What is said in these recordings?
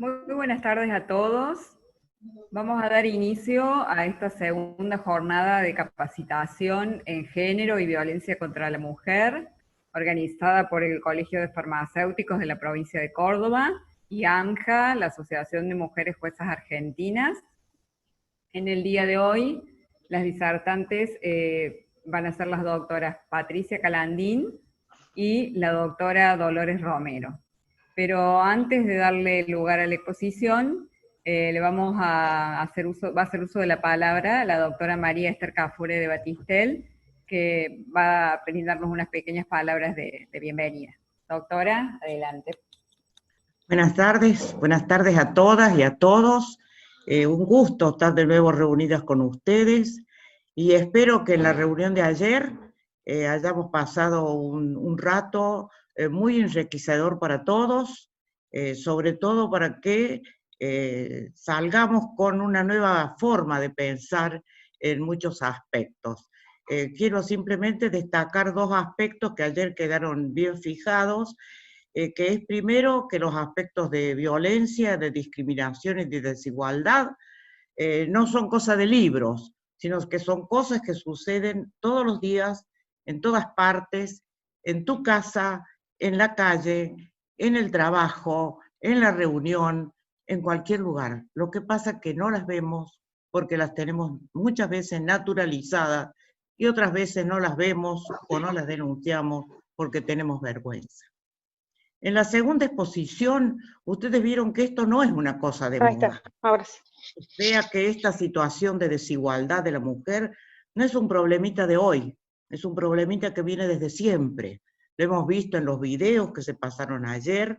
Muy buenas tardes a todos. Vamos a dar inicio a esta segunda jornada de capacitación en género y violencia contra la mujer, organizada por el Colegio de Farmacéuticos de la provincia de Córdoba y AMJA, la Asociación de Mujeres Juezas Argentinas. En el día de hoy, las disertantes van a ser las doctoras Patricia Calandín y la doctora Dolores Romero. Pero antes de darle lugar a la exposición, le vamos a hacer uso, va a hacer uso de la palabra la doctora María Esther Cafure de Batistel, que va a brindarnos unas pequeñas palabras de bienvenida. Doctora, adelante. Buenas tardes a todas y a todos. Un gusto estar de nuevo reunidas con ustedes y espero que en la reunión de ayer hayamos pasado un rato muy enriquecedor para todos, sobre todo para que salgamos con una nueva forma de pensar en muchos aspectos. Quiero simplemente destacar dos aspectos que ayer quedaron bien fijados, que es primero que los aspectos de violencia, de discriminación y de desigualdad no son cosas de libros, sino que son cosas que suceden todos los días, en todas partes, en tu casa, en la calle, en el trabajo, en la reunión, en cualquier lugar. Lo que pasa es que no las vemos porque las tenemos muchas veces naturalizadas y otras veces no las vemos o no las denunciamos porque tenemos vergüenza. En la segunda exposición, ustedes vieron que esto no es una cosa de moda. Ahí está, ahora sí. O sea que esta situación de desigualdad de la mujer no es un problemita de hoy, es un problemita que viene desde siempre. Lo hemos visto en los videos que se pasaron ayer,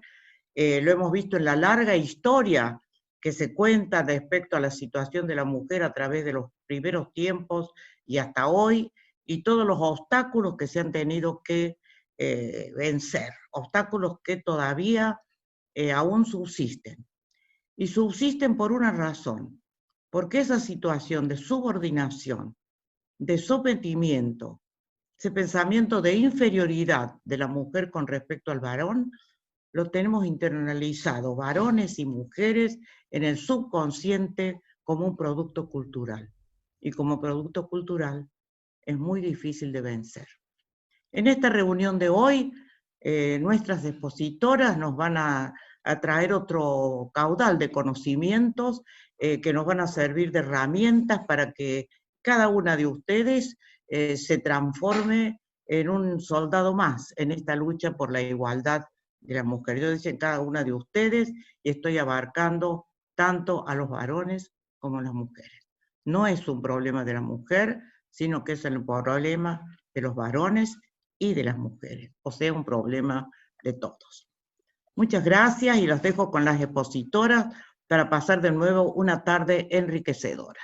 lo hemos visto en la larga historia que se cuenta respecto a la situación de la mujer a través de los primeros tiempos y hasta hoy, y todos los obstáculos que se han tenido que vencer, obstáculos que todavía aún subsisten. Y subsisten por una razón, porque esa situación de subordinación, de sometimiento, ese pensamiento de inferioridad de la mujer con respecto al varón, lo tenemos internalizado, varones y mujeres, en el subconsciente como un producto cultural. Y como producto cultural es muy difícil de vencer. En esta reunión de hoy, nuestras expositoras nos van a traer otro caudal de conocimientos que nos van a servir de herramientas para que cada una de ustedes se transforme en un soldado más en esta lucha por la igualdad de la mujer. Yo decía cada una de ustedes y estoy abarcando tanto a los varones como a las mujeres. No es un problema de la mujer, sino que es el problema de los varones y de las mujeres, o sea, un problema de todos. Muchas gracias y los dejo con las expositoras para pasar de nuevo una tarde enriquecedora.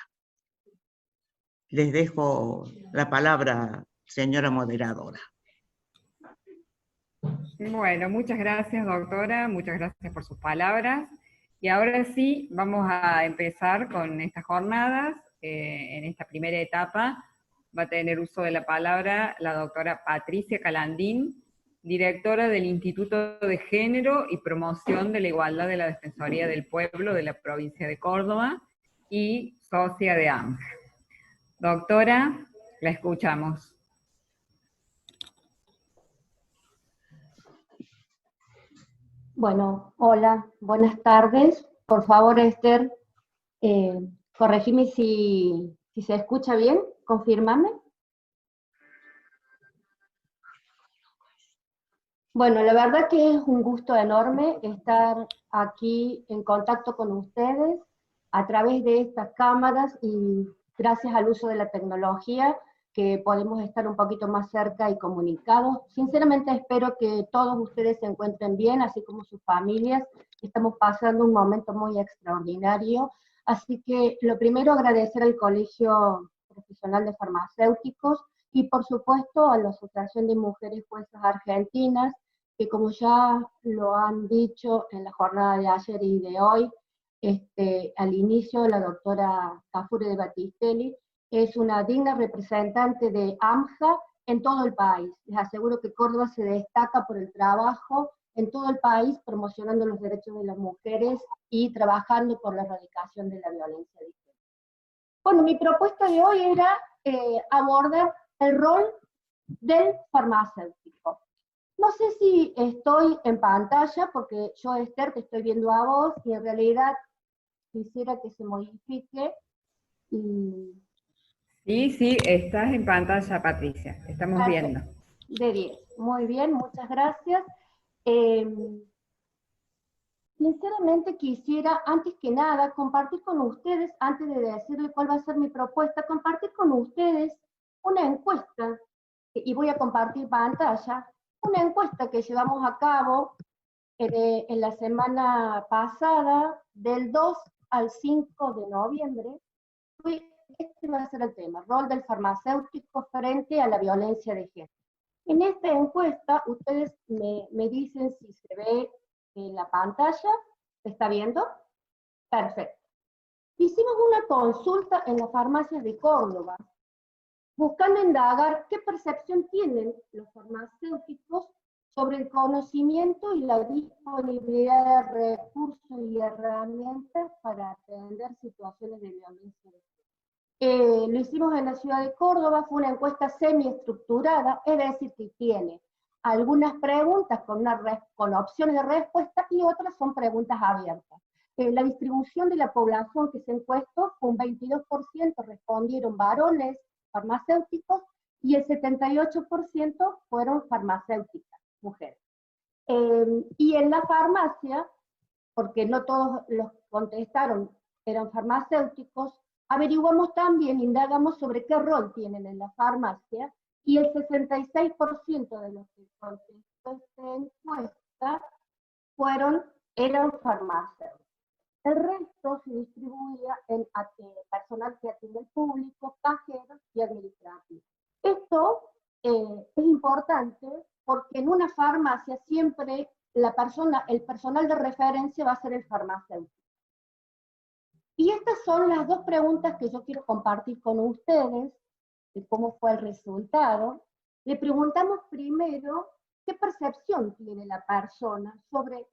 Les dejo la palabra, señora moderadora. Bueno, muchas gracias, doctora, muchas gracias por sus palabras. Y ahora sí, vamos a empezar con estas jornadas. En esta primera etapa va a tener uso de la palabra la doctora Patricia Calandín, directora del Instituto de Género y Promoción de la Igualdad de la Defensoría del Pueblo de la provincia de Córdoba y socia de AMJA. Doctora, la escuchamos. Bueno, hola, buenas tardes. Por favor, Esther, corregime si se escucha bien, confírmame. Bueno, la verdad que es un gusto enorme estar aquí en contacto con ustedes a través de estas cámaras y gracias al uso de la tecnología que podemos estar un poquito más cerca y comunicados. Sinceramente espero que todos ustedes se encuentren bien, así como sus familias. Estamos pasando un momento muy extraordinario, así que lo primero agradecer al Colegio Profesional de Farmacéuticos y por supuesto a la Asociación de Mujeres Juezas Argentinas, que como ya lo han dicho en la jornada de ayer y de hoy, al inicio la doctora Cafure de Batistelli es una digna representante de AMJA en todo el país. Les aseguro que Córdoba se destaca por el trabajo en todo el país promocionando los derechos de las mujeres y trabajando por la erradicación de la violencia de género. Bueno, mi propuesta de hoy era abordar el rol del farmacéutico. No sé si estoy en pantalla, porque yo, Esther, te estoy viendo a vos, y en realidad quisiera que se modifique. Sí, sí, estás en pantalla, Patricia, te estamos viendo. De 10. Muy bien, muchas gracias. Sinceramente quisiera, antes que nada, compartir con ustedes, antes de decirles cuál va a ser mi propuesta, compartir con ustedes una encuesta, y voy a compartir pantalla, una encuesta que llevamos a cabo en la semana pasada, del 2 al 5 de noviembre. Este va a ser el tema, rol del farmacéutico frente a la violencia de género. En esta encuesta, ustedes me dicen si se ve en la pantalla. ¿Se está viendo? Perfecto. Hicimos una consulta en las farmacias de Córdoba, buscando indagar qué percepción tienen los farmacéuticos sobre el conocimiento y la disponibilidad de recursos y herramientas para atender situaciones de violencia de género. Lo hicimos en la ciudad de Córdoba, fue una encuesta semiestructurada, es decir, que tiene algunas preguntas con opciones de respuesta y otras son preguntas abiertas. La distribución de la población que se encuestó fue un 22% respondieron varones farmacéuticos y el 78% fueron farmacéuticas, mujeres. Y en la farmacia, porque no todos los que contestaron eran farmacéuticos, averiguamos también, indagamos sobre qué rol tienen en la farmacia, y el 66% de los que contestó esta encuesta eran farmacéuticos. El resto se distribuía en personal que atiende al público, cajeros y administrativos. Esto es importante porque en una farmacia siempre el personal de referencia va a ser el farmacéutico. Y estas son las dos preguntas que yo quiero compartir con ustedes, de cómo fue el resultado. Le preguntamos primero qué percepción tiene la persona sobre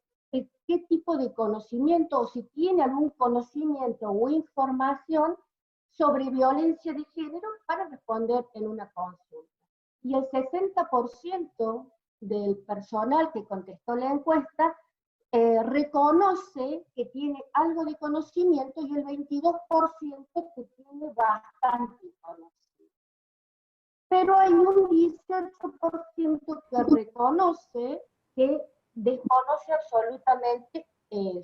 qué tipo de conocimiento, o si tiene algún conocimiento o información sobre violencia de género para responder en una consulta. Y el 60% del personal que contestó la encuesta reconoce que tiene algo de conocimiento y el 22% que tiene bastante conocimiento. Pero hay un 18% que reconoce que desconoce absolutamente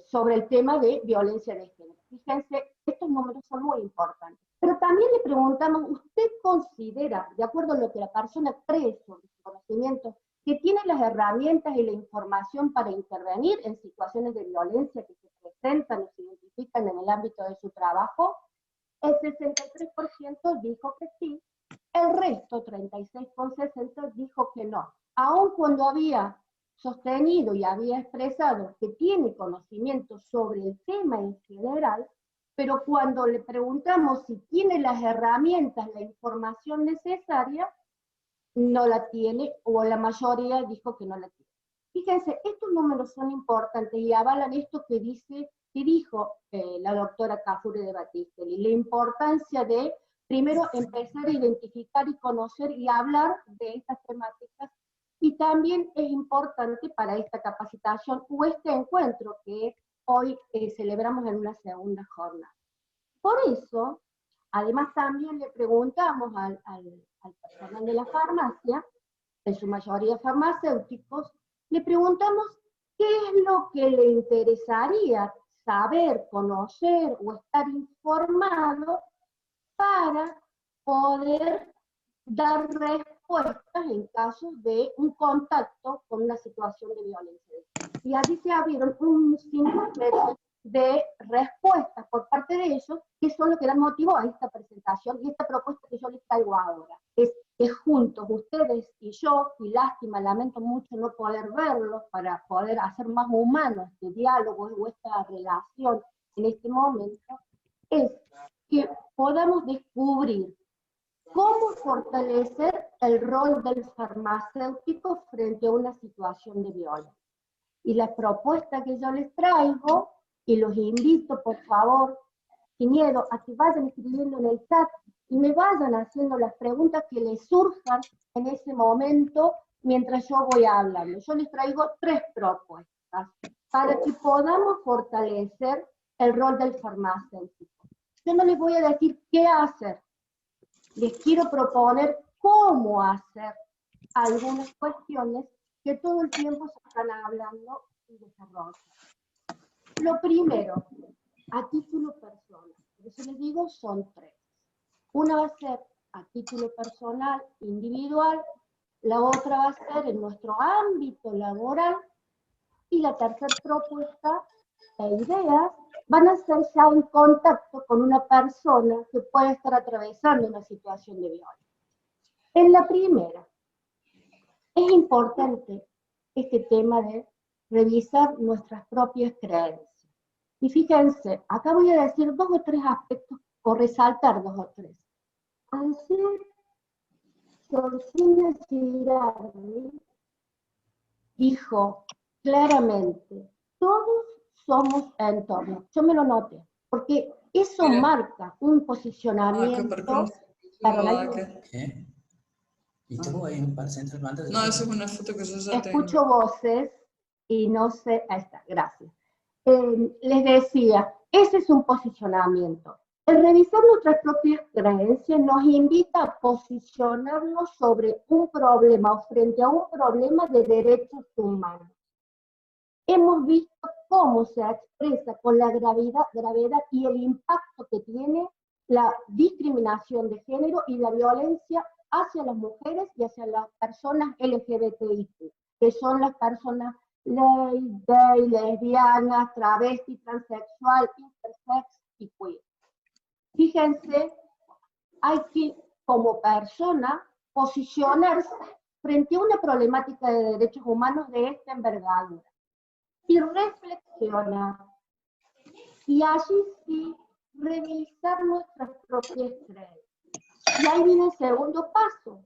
sobre el tema de violencia de género. Fíjense, estos números son muy importantes. Pero también le preguntamos, ¿usted considera, de acuerdo a lo que la persona cree sobre su conocimiento, que tiene las herramientas y la información para intervenir en situaciones de violencia que se presentan o se identifican en el ámbito de su trabajo? El 63% dijo que sí, el resto, 36,60%, dijo que no. Aun cuando había sostenido y había expresado que tiene conocimiento sobre el tema en general, pero cuando le preguntamos si tiene las herramientas, la información necesaria, no la tiene, o la mayoría dijo que no la tiene. Fíjense, estos números son importantes y avalan esto que dijo la doctora Cafuri de Battistelli, la importancia de primero empezar a identificar y conocer y hablar de estas temáticas, y también es importante para esta capacitación o este encuentro que hoy celebramos en una segunda jornada. Por eso, además también le preguntamos al personal de la farmacia, en su mayoría farmacéuticos, le preguntamos qué es lo que le interesaría saber, conocer o estar informado para poder dar respuestas en casos de un contacto con una situación de violencia. Y allí se abrieron un sinnúmero de respuestas por parte de ellos, que son lo que dan motivo a esta presentación y esta propuesta que yo les traigo ahora. Es que juntos, ustedes y yo, y lástima, lamento mucho no poder verlos para poder hacer más humano este diálogo o esta relación en este momento, es que podamos descubrir cómo fortalecer el rol del farmacéutico frente a una situación de violencia. Y la propuesta que yo les traigo, y los invito, por favor, sin miedo, a que vayan escribiendo en el chat y me vayan haciendo las preguntas que les surjan en ese momento mientras yo voy hablando. Yo les traigo 3 propuestas para que podamos fortalecer el rol del farmacéutico. Yo no les voy a decir qué hacer, les quiero proponer cómo hacer algunas cuestiones que todo el tiempo se están hablando y desarrollando. Lo primero, a título personal, por eso les digo, son 3. Una va a ser a título personal, individual, la otra va a ser en nuestro ámbito laboral, y la tercera propuesta e ideas van a ser ya en contacto con una persona que pueda estar atravesando una situación de violencia. En la primera, es importante este tema de revisar nuestras propias creencias. Y fíjense, acá voy a decir 2 o 3 aspectos, o resaltar 2 o 3. Ayer, Georgina Girardi dijo claramente, todos somos entorno. Yo me lo noté, porque eso marca un posicionamiento. ¿Qué? ¿Y tú ahí en Central Banda? No, eso es una foto que yo ya Escucho tengo. voces y no sé, ahí está, gracias. Les decía, ese es un posicionamiento. El revisar nuestras propias creencias nos invita a posicionarnos sobre un problema o frente a un problema de derechos humanos. Hemos visto cómo se expresa con la gravedad y el impacto que tiene la discriminación de género y la violencia hacia las mujeres y hacia las personas LGBTIQ, que son las personas gay, lesbianas, travesti, transexual, intersex y queer. Fíjense, hay que, como persona, posicionarse frente a una problemática de derechos humanos de esta envergadura y reflexionar. Y allí sí, revisar nuestras propias creencias. Y ahí viene el segundo paso.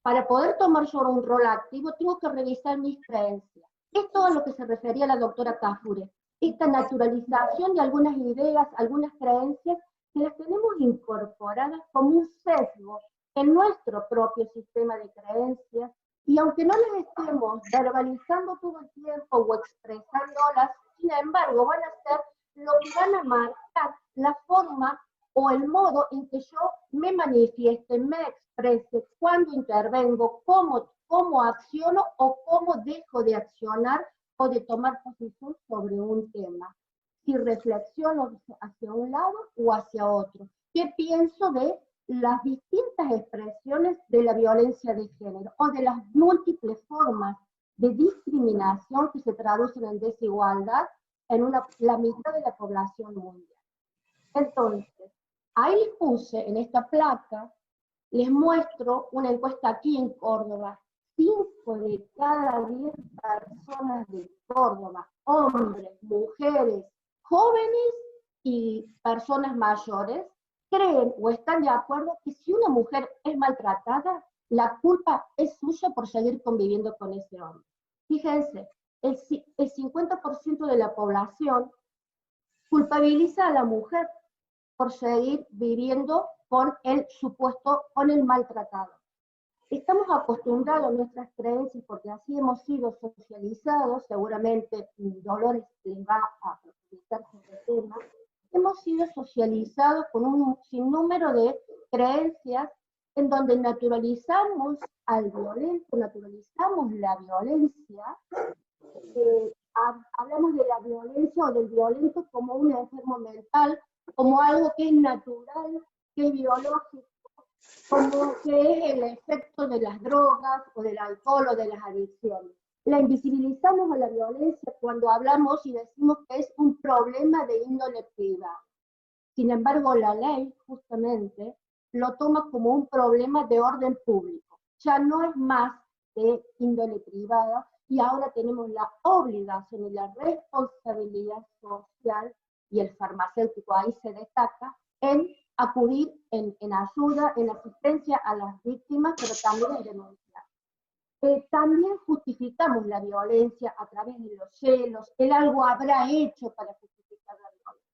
Para poder tomar yo un rol activo, tengo que revisar mis creencias. Esto a lo que se refería la doctora Kafure. Esta naturalización de algunas ideas, algunas creencias, que las tenemos incorporadas como un sesgo en nuestro propio sistema de creencias, y aunque no las estemos verbalizando todo el tiempo o expresándolas, sin embargo van a ser lo que van a marcar la forma o el modo en que yo me manifieste, me exprese, cuándo intervengo, cómo acciono o cómo dejo de accionar o de tomar posición sobre un tema. Si reflexiono hacia un lado o hacia otro. ¿Qué pienso de las distintas expresiones de la violencia de género o de las múltiples formas de discriminación que se traducen en desigualdad en la mitad de la población mundial? Entonces, ahí les puse en esta placa, les muestro una encuesta aquí en Córdoba. 5 de cada 10 personas de Córdoba, hombres, mujeres, jóvenes y personas mayores, creen o están de acuerdo que si una mujer es maltratada, la culpa es suya por seguir conviviendo con ese hombre. Fíjense, el 50% de la población culpabiliza a la mujer por seguir viviendo con el maltratado. Estamos acostumbrados a nuestras creencias porque así hemos sido socializados, seguramente Dolores les va a profundizar sobre el tema, hemos sido socializados con un sinnúmero de creencias en donde naturalizamos al violento, naturalizamos la violencia, hablamos de la violencia o del violento como un enfermo mental, como algo que es natural, que es biológico, como que es el efecto de las drogas o del alcohol o de las adicciones. La invisibilizamos a la violencia cuando hablamos y decimos que es un problema de índole privada. Sin embargo, la ley justamente lo toma como un problema de orden público. Ya no es más de índole privada y ahora tenemos la obligación y la responsabilidad social, y el farmacéutico ahí se destaca, en acudir en ayuda, en asistencia a las víctimas, pero también en denunciar. también justificamos la violencia a través de los celos, él algo habrá hecho para justificar la violencia.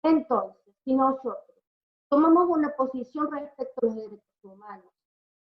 Entonces, si nosotros tomamos una posición respecto a los derechos humanos,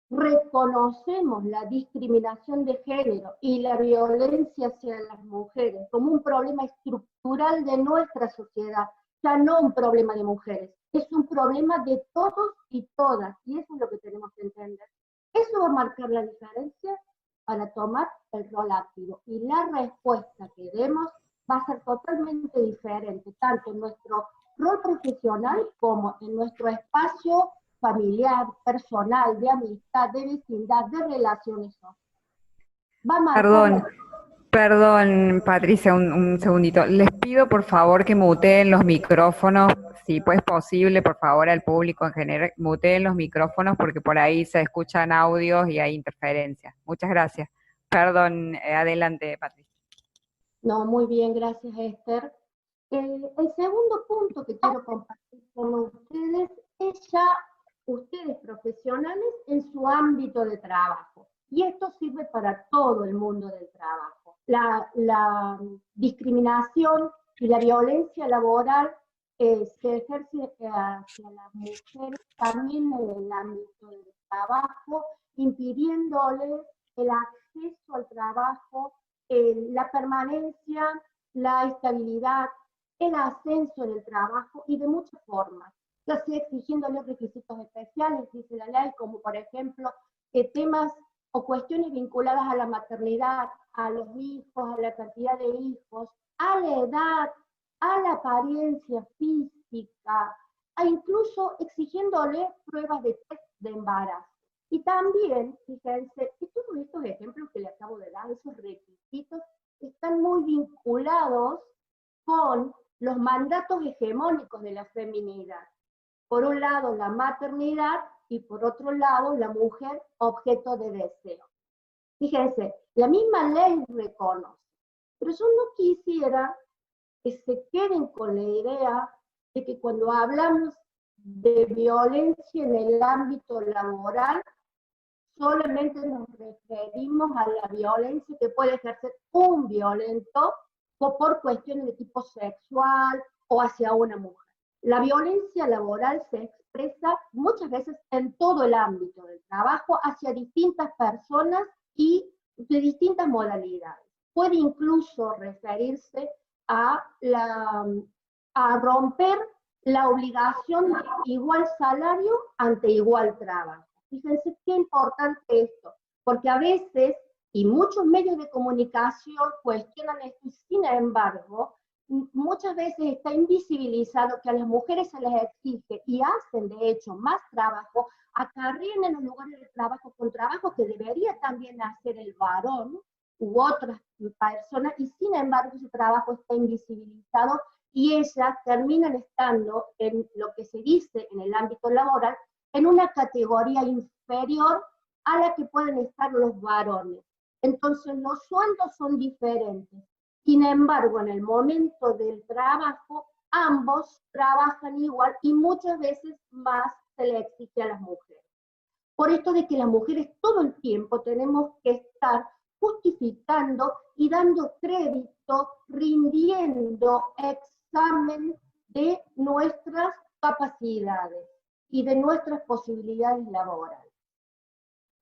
reconocemos la discriminación de género y la violencia hacia las mujeres como un problema estructural de nuestra sociedad, ya no un problema de mujeres, es un problema de todos y todas, y eso es lo que tenemos que entender. Eso va a marcar la diferencia para tomar el rol activo, y la respuesta que demos va a ser totalmente diferente, tanto en nuestro rol profesional como en nuestro espacio familiar, personal, de amistad, de vecindad, de relaciones sociales. Va a marcar Perdón, Patricia, un segundito. Les pido por favor que muteen los micrófonos, si pues posible, por favor, al público en general, muteen los micrófonos porque por ahí se escuchan audios y hay interferencias. Muchas gracias. Perdón, adelante, Patricia. No, muy bien, gracias, Esther. El segundo punto que quiero compartir con ustedes es ya ustedes profesionales en su ámbito de trabajo. Y esto sirve para todo el mundo del trabajo. La discriminación y la violencia laboral se ejerce hacia las mujeres también en el ámbito del trabajo, impidiéndoles el acceso al trabajo, la permanencia, la estabilidad, el ascenso en el trabajo y de muchas formas, ya sea exigiéndole requisitos especiales, dice la ley, como por ejemplo temas o cuestiones vinculadas a la maternidad, a los hijos, a la cantidad de hijos, a la edad, a la apariencia física, a incluso exigiéndole pruebas de test de embarazo. Y también, fíjense, que todos estos ejemplos que le acabo de dar, esos requisitos, están muy vinculados con los mandatos hegemónicos de la feminidad. Por un lado, la maternidad, y por otro lado, la mujer objeto de deseo. Fíjense, la misma ley reconoce, pero yo no quisiera que se queden con la idea de que cuando hablamos de violencia en el ámbito laboral, solamente nos referimos a la violencia que puede ejercer un violento o por cuestiones de tipo sexual o hacia una mujer. La violencia laboral se expresa muchas veces en todo el ámbito del trabajo hacia distintas personas y de distintas modalidades. Puede incluso referirse a romper la obligación de igual salario ante igual trabajo. Fíjense qué importante esto, porque a veces, y muchos medios de comunicación cuestionan esto, y sin embargo, muchas veces está invisibilizado que a las mujeres se les exige y hacen de hecho más trabajo, acarrean en los lugares de trabajo con trabajo que debería también hacer el varón u otras personas, y sin embargo ese trabajo está invisibilizado y ellas terminan estando en lo que se dice en el ámbito laboral en una categoría inferior a la que pueden estar los varones. Entonces los sueldos son diferentes. Sin embargo, en el momento del trabajo, ambos trabajan igual y muchas veces más se le exige a las mujeres. Por esto de que las mujeres todo el tiempo tenemos que estar justificando y dando crédito, rindiendo examen de nuestras capacidades y de nuestras posibilidades laborales.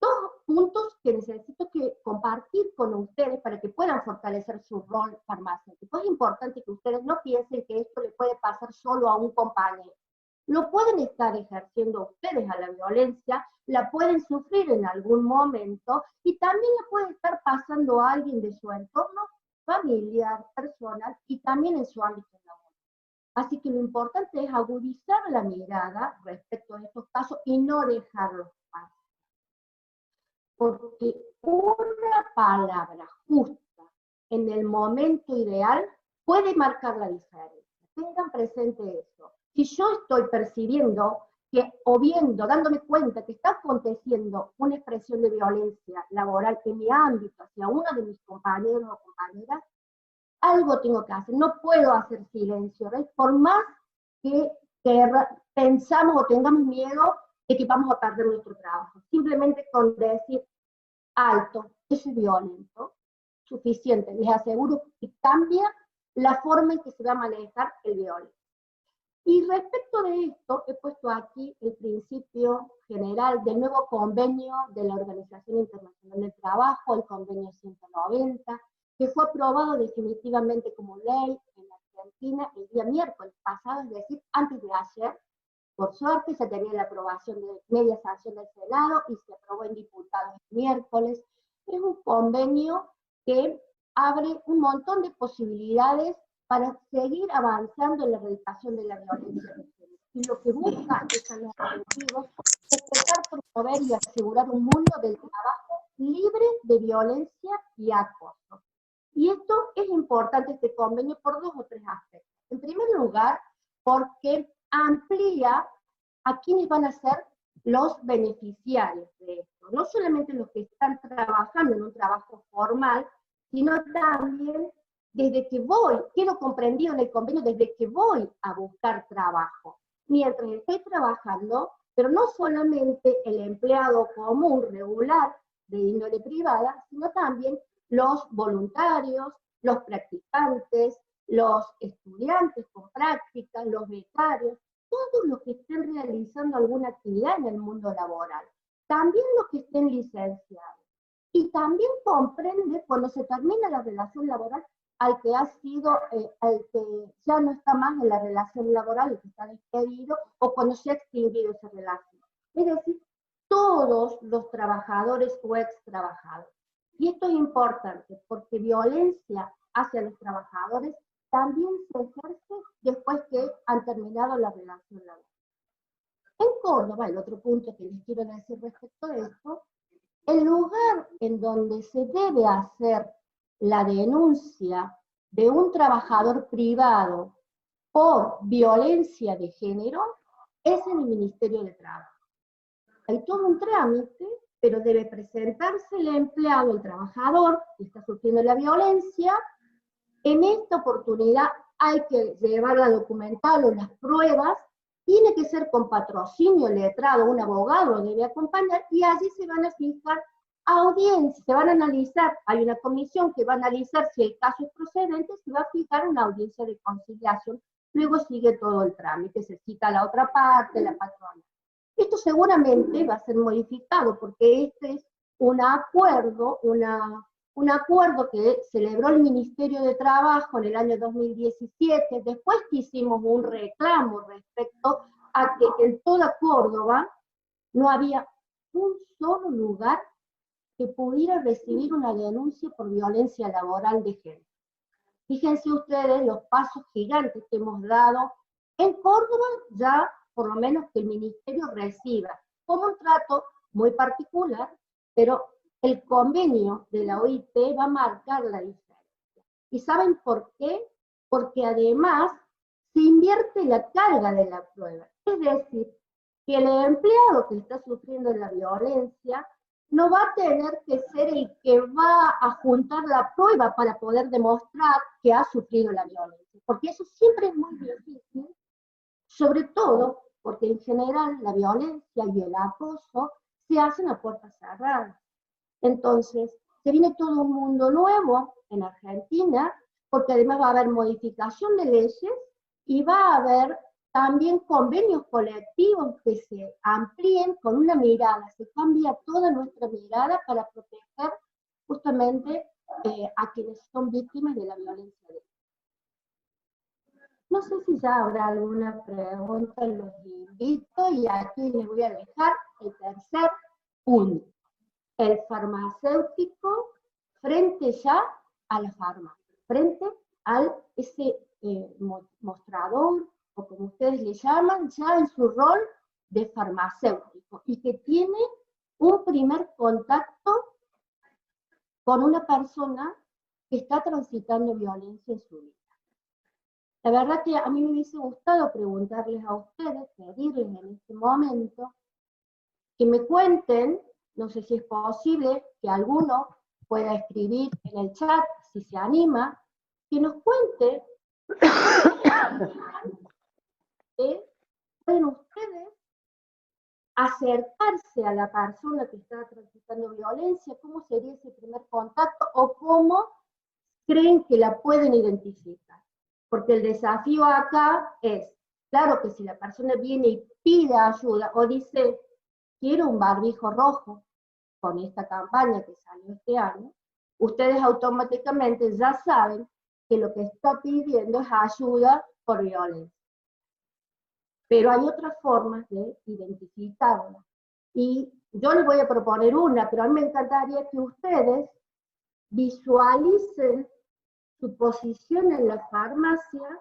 Dos puntos que necesito compartir con ustedes para que puedan fortalecer su rol farmacéutico. Es importante que ustedes no piensen que esto le puede pasar solo a un compañero. Lo pueden estar ejerciendo ustedes a la violencia, la pueden sufrir en algún momento y también la puede estar pasando a alguien de su entorno familiar, personal y también en su ámbito laboral. Así que lo importante es agudizar la mirada respecto a estos casos y no dejarlos pasar. Porque una palabra justa en el momento ideal puede marcar la diferencia. Tengan presente eso. Si yo estoy percibiendo que, o viendo, dándome cuenta que está aconteciendo una expresión de violencia laboral en mi ámbito hacia uno de mis compañeros o compañeras, algo tengo que hacer. No puedo hacer silencio, ¿ves? Por más que pensamos o tengamos miedo de que vamos a perder nuestro trabajo. Simplemente con decir, alto, eso es violento, suficiente. Les aseguro que cambia la forma en que se va a manejar el violento. Y respecto de esto, he puesto aquí el principio general del nuevo convenio de la Organización Internacional del Trabajo, el convenio 190, que fue aprobado definitivamente como ley en Argentina el día miércoles pasado, es decir, antes de ayer. Por suerte se tenía la aprobación de media sanción del Senado y se aprobó en diputados el miércoles. Es un convenio que abre un montón de posibilidades para seguir avanzando en la erradicación de la violencia de género. Y lo que busca es los objetivos, respetar, promover y asegurar un mundo del trabajo libre de violencia y acoso. Y esto es importante, este convenio, por dos o tres aspectos. En primer lugar, porque amplía a quienes van a ser los beneficiarios de esto. No solamente los que están trabajando en un trabajo formal, sino también desde que quedo comprendido en el convenio desde que voy a buscar trabajo. Mientras estoy trabajando, pero no solamente el empleado común, regular, de índole privada, sino también los voluntarios, los practicantes, los estudiantes con práctica, los becarios, todos los que estén realizando alguna actividad en el mundo laboral, también los que estén licenciados. Y también comprende cuando se termina la relación laboral al que ha sido, al que ya no está más en la relación laboral, el que está despedido, o cuando se ha extinguido esa relación. Es decir, todos los trabajadores o ex trabajadores. Y esto es importante porque violencia hacia los trabajadores también se ejerce después que han terminado la relación laboral. En Córdoba, el otro punto que les quiero decir respecto a esto, el lugar en donde se debe hacer la denuncia de un trabajador privado por violencia de género es en el Ministerio de Trabajo. Hay todo un trámite, pero debe presentarse el empleado, el trabajador que está sufriendo la violencia. En esta oportunidad hay que llevar la documental o las pruebas, tiene que ser con patrocinio letrado, un abogado debe acompañar, y allí se van a fijar audiencias, se van a analizar, hay una comisión que va a analizar si el caso es procedente, se va a fijar una audiencia de conciliación, luego sigue todo el trámite, se cita a la otra parte, la patrona. Esto seguramente va a ser modificado, porque este es un acuerdo, un acuerdo que celebró el Ministerio de Trabajo en el año 2017, después que hicimos un reclamo respecto a que en toda Córdoba no había un solo lugar que pudiera recibir una denuncia por violencia laboral de género. Fíjense ustedes los pasos gigantes que hemos dado en Córdoba, ya por lo menos que el Ministerio reciba como un trato muy particular, pero el convenio de la OIT va a marcar la diferencia. ¿Y saben por qué? Porque además se invierte la carga de la prueba. Es decir, que el empleado que está sufriendo la violencia no va a tener que ser el que va a juntar la prueba para poder demostrar que ha sufrido la violencia, porque eso siempre es muy difícil, sobre todo porque en general la violencia y el acoso se hacen a puertas cerradas. Entonces, se viene todo un mundo nuevo en Argentina, porque además va a haber modificación de leyes y va a haber también convenios colectivos que se amplíen con una mirada, se cambia toda nuestra mirada para proteger justamente a quienes son víctimas de la violencia. No sé si ya habrá alguna pregunta, los invito, y aquí les voy a dejar el tercer punto. El farmacéutico frente ya a la farmacia, frente a ese mostrador, o como ustedes le llaman, ya en su rol de farmacéutico, y que tiene un primer contacto con una persona que está transitando violencia en su vida. La verdad que a mí me hubiese gustado preguntarles a ustedes, pedirles en este momento, que me cuenten, no sé si es posible que alguno pueda escribir en el chat, si se anima, que nos cuente pueden ustedes acercarse a la persona que está transitando violencia, ¿cómo sería ese primer contacto o cómo creen que la pueden identificar? Porque el desafío acá es, claro que si la persona viene y pide ayuda o dice, quiero un barbijo rojo con esta campaña que salió este año, ustedes automáticamente ya saben que lo que está pidiendo es ayuda por violencia. Pero hay otras formas de identificarla. Y yo les voy a proponer una, pero a mí me encantaría que ustedes visualicen su posición en la farmacia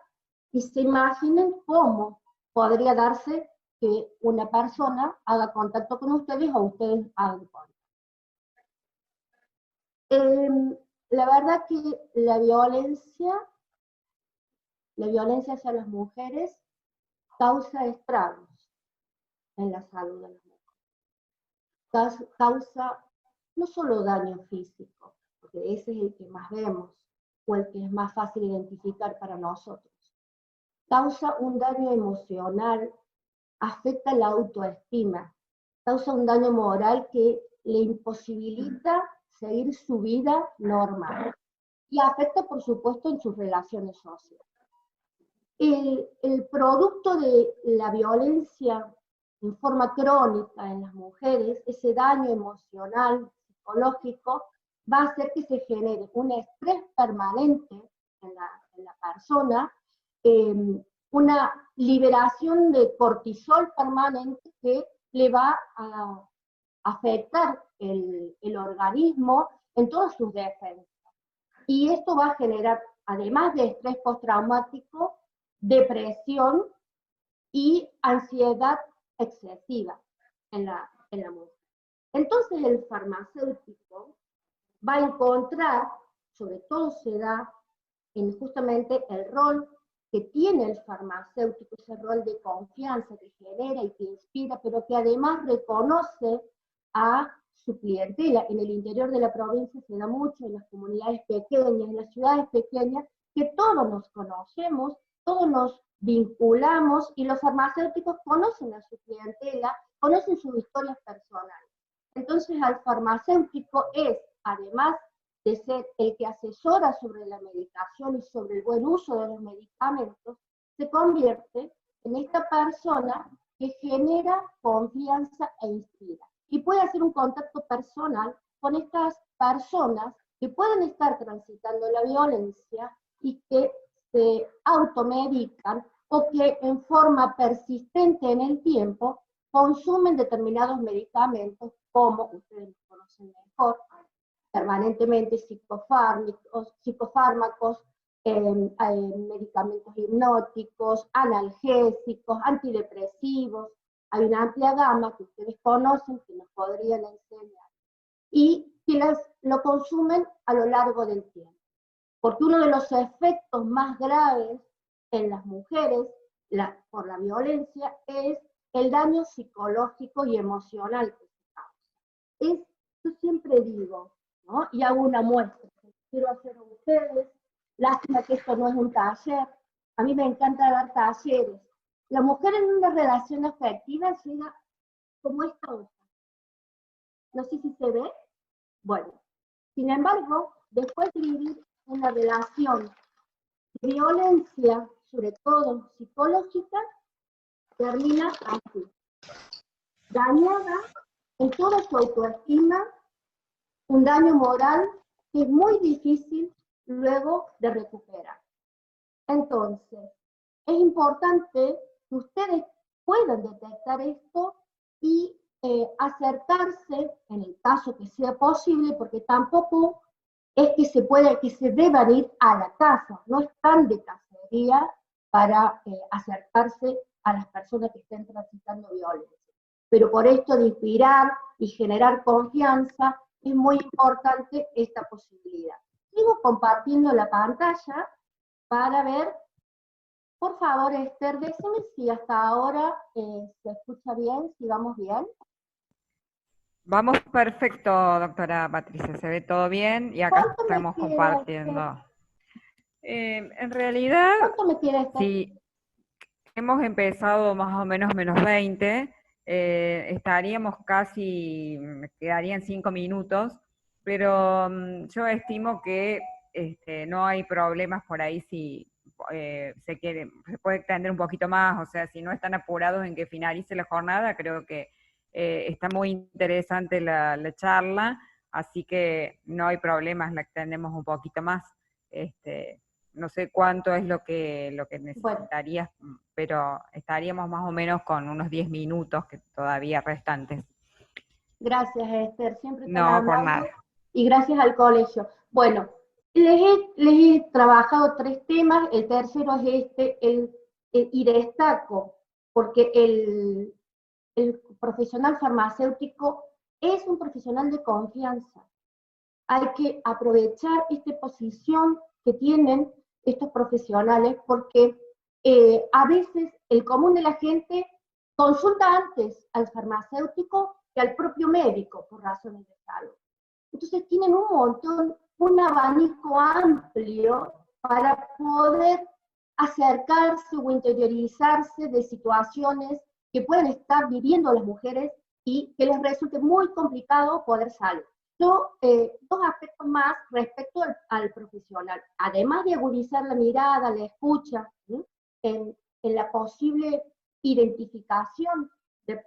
y se imaginen cómo podría darse que una persona haga contacto con ustedes o ustedes hagan contacto. La verdad que la violencia hacia las mujeres causa estragos en la salud de las mujeres. Causa no solo daño físico, porque ese es el que más vemos, o el que es más fácil identificar para nosotros. Causa un daño emocional, afecta la autoestima, causa un daño moral que le imposibilita seguir su vida normal. Y afecta, por supuesto, en sus relaciones sociales. El producto de la violencia en forma crónica en las mujeres, ese daño emocional, psicológico, va a hacer que se genere un estrés permanente en la persona, una liberación de cortisol permanente que le va a afectar el organismo en todas sus defensas. Y esto va a generar, además de estrés postraumático, depresión y ansiedad excesiva en la mujer. Entonces el farmacéutico va a encontrar, sobre todo se da en justamente el rol que tiene el farmacéutico, ese rol de confianza que genera y que inspira, pero que además reconoce a su clientela. En el interior de la provincia se da mucho, en las comunidades pequeñas, en las ciudades pequeñas, que todos nos conocemos, todos nos vinculamos y los farmacéuticos conocen a su clientela, conocen sus historias personales. Entonces al farmacéutico es, además de ser el que asesora sobre la medicación y sobre el buen uso de los medicamentos, se convierte en esta persona que genera confianza e inspira. Y puede hacer un contacto personal con estas personas que pueden estar transitando la violencia y que se automedican o que en forma persistente en el tiempo consumen determinados medicamentos, como ustedes conocen mejor, permanentemente psicofármacos, medicamentos hipnóticos, analgésicos, antidepresivos. Hay una amplia gama que ustedes conocen, que nos podrían enseñar, y que lo consumen a lo largo del tiempo. Porque uno de los efectos más graves en las mujeres por la violencia es el daño psicológico y emocional que se causa. Yo siempre digo, ¿no? Y hago una muestra que quiero hacer a ustedes. Lástima que esto no es un taller. A mí me encanta dar talleres. La mujer en una relación afectiva llega como esta hoja. No sé si se ve. Bueno, sin embargo, después de vivir una relación de violencia, sobre todo psicológica, termina así. Dañada en toda su autoestima, un daño moral que es muy difícil luego de recuperar. Entonces, es importante que ustedes puedan detectar esto y acercarse, en el caso que sea posible, porque tampoco es que se deban ir a la casa, no están de cacería para acercarse a las personas que estén transitando violencia. Pero por esto de inspirar y generar confianza, es muy importante esta posibilidad. Sigo compartiendo la pantalla para ver. Por favor, Esther, déjeme si hasta ahora se escucha bien, si vamos bien. Vamos perfecto, doctora Patricia, se ve todo bien y acá estamos compartiendo. En realidad, ¿Cuánto me queda, Esther? sí, hemos empezado más o menos -20, estaríamos casi, me quedarían 5 minutos, pero yo estimo que no hay problemas por ahí si se puede extender un poquito más, o sea, si no están apurados en que finalice la jornada, creo que está muy interesante la charla, así que no hay problemas, la extendemos un poquito más. No sé cuánto es lo que Bueno, necesitarías, pero estaríamos más o menos con unos 10 minutos que todavía restantes. gracias Esther, siempre tan No, por amable, nada. y gracias al colegio. Bueno, les he trabajado 3 temas, el tercero es y destaco, porque el profesional farmacéutico es un profesional de confianza. Hay que aprovechar esta posición que tienen estos profesionales porque a veces el común de la gente consulta antes al farmacéutico que al propio médico por razones de salud. Entonces tienen un montón, un abanico amplio para poder acercarse o interiorizarse de situaciones que pueden estar viviendo las mujeres y que les resulte muy complicado poder salir. Dos aspectos más respecto al profesional. Además de agudizar la mirada, la escucha, en la posible identificación de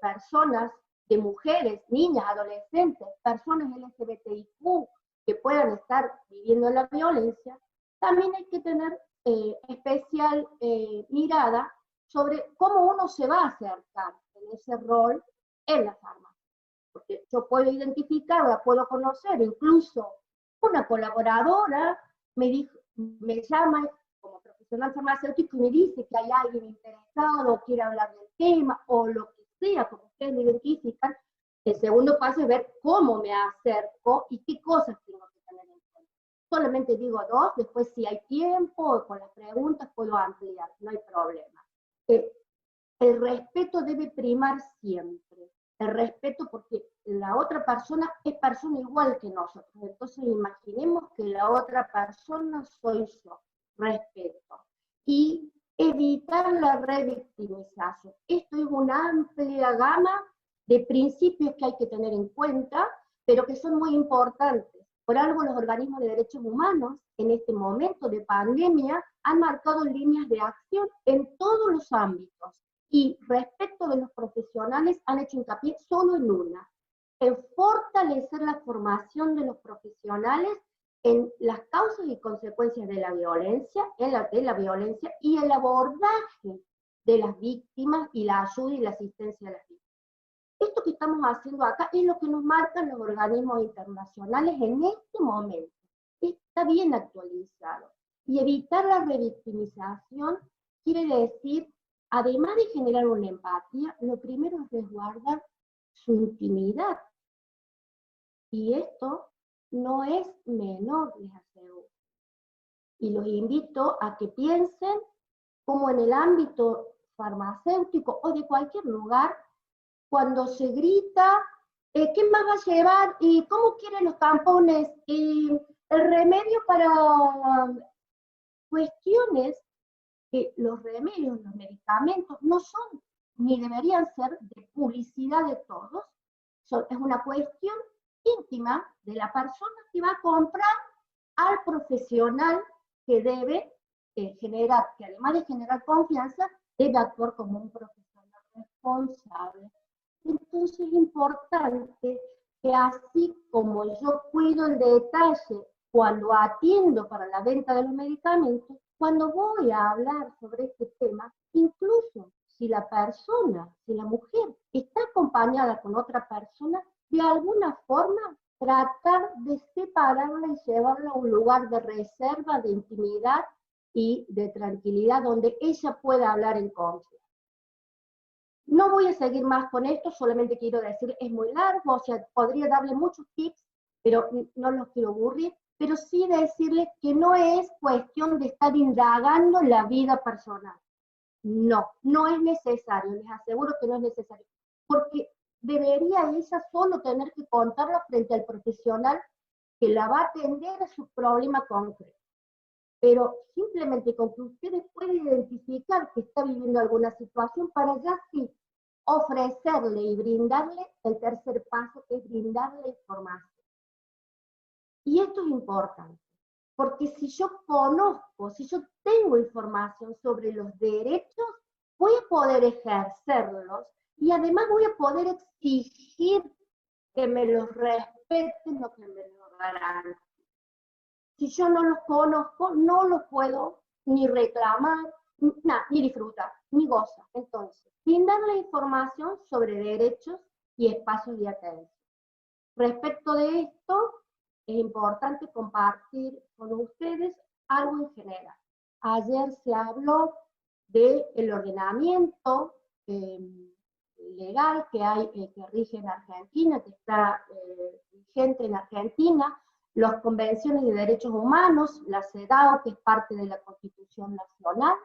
personas, de mujeres, niñas, adolescentes, personas LGBTIQ que puedan estar viviendo la violencia, también hay que tener especial mirada sobre cómo uno se va a acercar en ese rol en la farmacia. Porque yo puedo identificarla, puedo conocer, incluso una colaboradora me llama como profesional farmacéutico y me dice que hay alguien interesado, quiere hablar del tema, o lo que sea, como ustedes lo identifican. El segundo paso es ver cómo me acerco y qué cosas tengo que tener en cuenta. Solamente digo 2, después si hay tiempo, con las preguntas puedo ampliar, no hay problema. El respeto debe primar siempre. El respeto porque la otra persona es persona igual que nosotros. Entonces imaginemos que la otra persona soy yo. Respeto. Y evitar la revictimización. Esto es una amplia gama de principios que hay que tener en cuenta, pero que son muy importantes. Por algo los organismos de derechos humanos en este momento de pandemia han marcado líneas de acción en todos los ámbitos. Y respecto de los profesionales han hecho hincapié solo en una, en fortalecer la formación de los profesionales en las causas y consecuencias de la violencia, y el abordaje de las víctimas y la ayuda y la asistencia a las víctimas. Esto que estamos haciendo acá es lo que nos marcan los organismos internacionales en este momento. Está bien actualizado. Y evitar la revictimización quiere decir, además de generar una empatía, lo primero es resguardar su intimidad. Y esto no es menor, les aseguro. Y los invito a que piensen cómo en el ámbito farmacéutico o de cualquier lugar, cuando se grita, ¿qué más va a llevar? ¿Y cómo quieren los tampones? ¿Y el remedio para cuestiones que los remedios, los medicamentos, no son ni deberían ser de publicidad de todos? Es una cuestión íntima de la persona que va a comprar al profesional que debe generar, que además de generar confianza, debe actuar como un profesional responsable. Entonces es importante que así como yo cuido el detalle cuando atiendo para la venta de los medicamentos, cuando voy a hablar sobre este tema, incluso si la persona, si la mujer está acompañada con otra persona, de alguna forma tratar de separarla y llevarla a un lugar de reserva, de intimidad y de tranquilidad, donde ella pueda hablar en confianza. No voy a seguir más con esto, solamente quiero decir, es muy largo, o sea, podría darle muchos tips, pero no los quiero aburrir, pero sí decirles que no es cuestión de estar indagando la vida personal. No, no es necesario, les aseguro que no es necesario, porque debería ella solo tener que contarlo frente al profesional que la va a atender a su problema concreto. Pero simplemente con que ustedes puedan identificar que está viviendo alguna situación, para ya sí ofrecerle y brindarle el tercer paso, que es brindarle información. Y esto es importante, porque si yo conozco, si yo tengo información sobre los derechos, voy a poder ejercerlos y además voy a poder exigir que me los respeten o que me los garanticen. Si yo no los conozco, no los puedo ni reclamar, ni disfrutar, ni gozar. Entonces, brindarle información sobre derechos y espacios de atención. Respecto de esto, es importante compartir con ustedes algo en general. Ayer se habló del ordenamiento legal que hay, que rige en Argentina, que está vigente en Argentina, las convenciones de derechos humanos, la CEDAW, que es parte de la Constitución Nacional,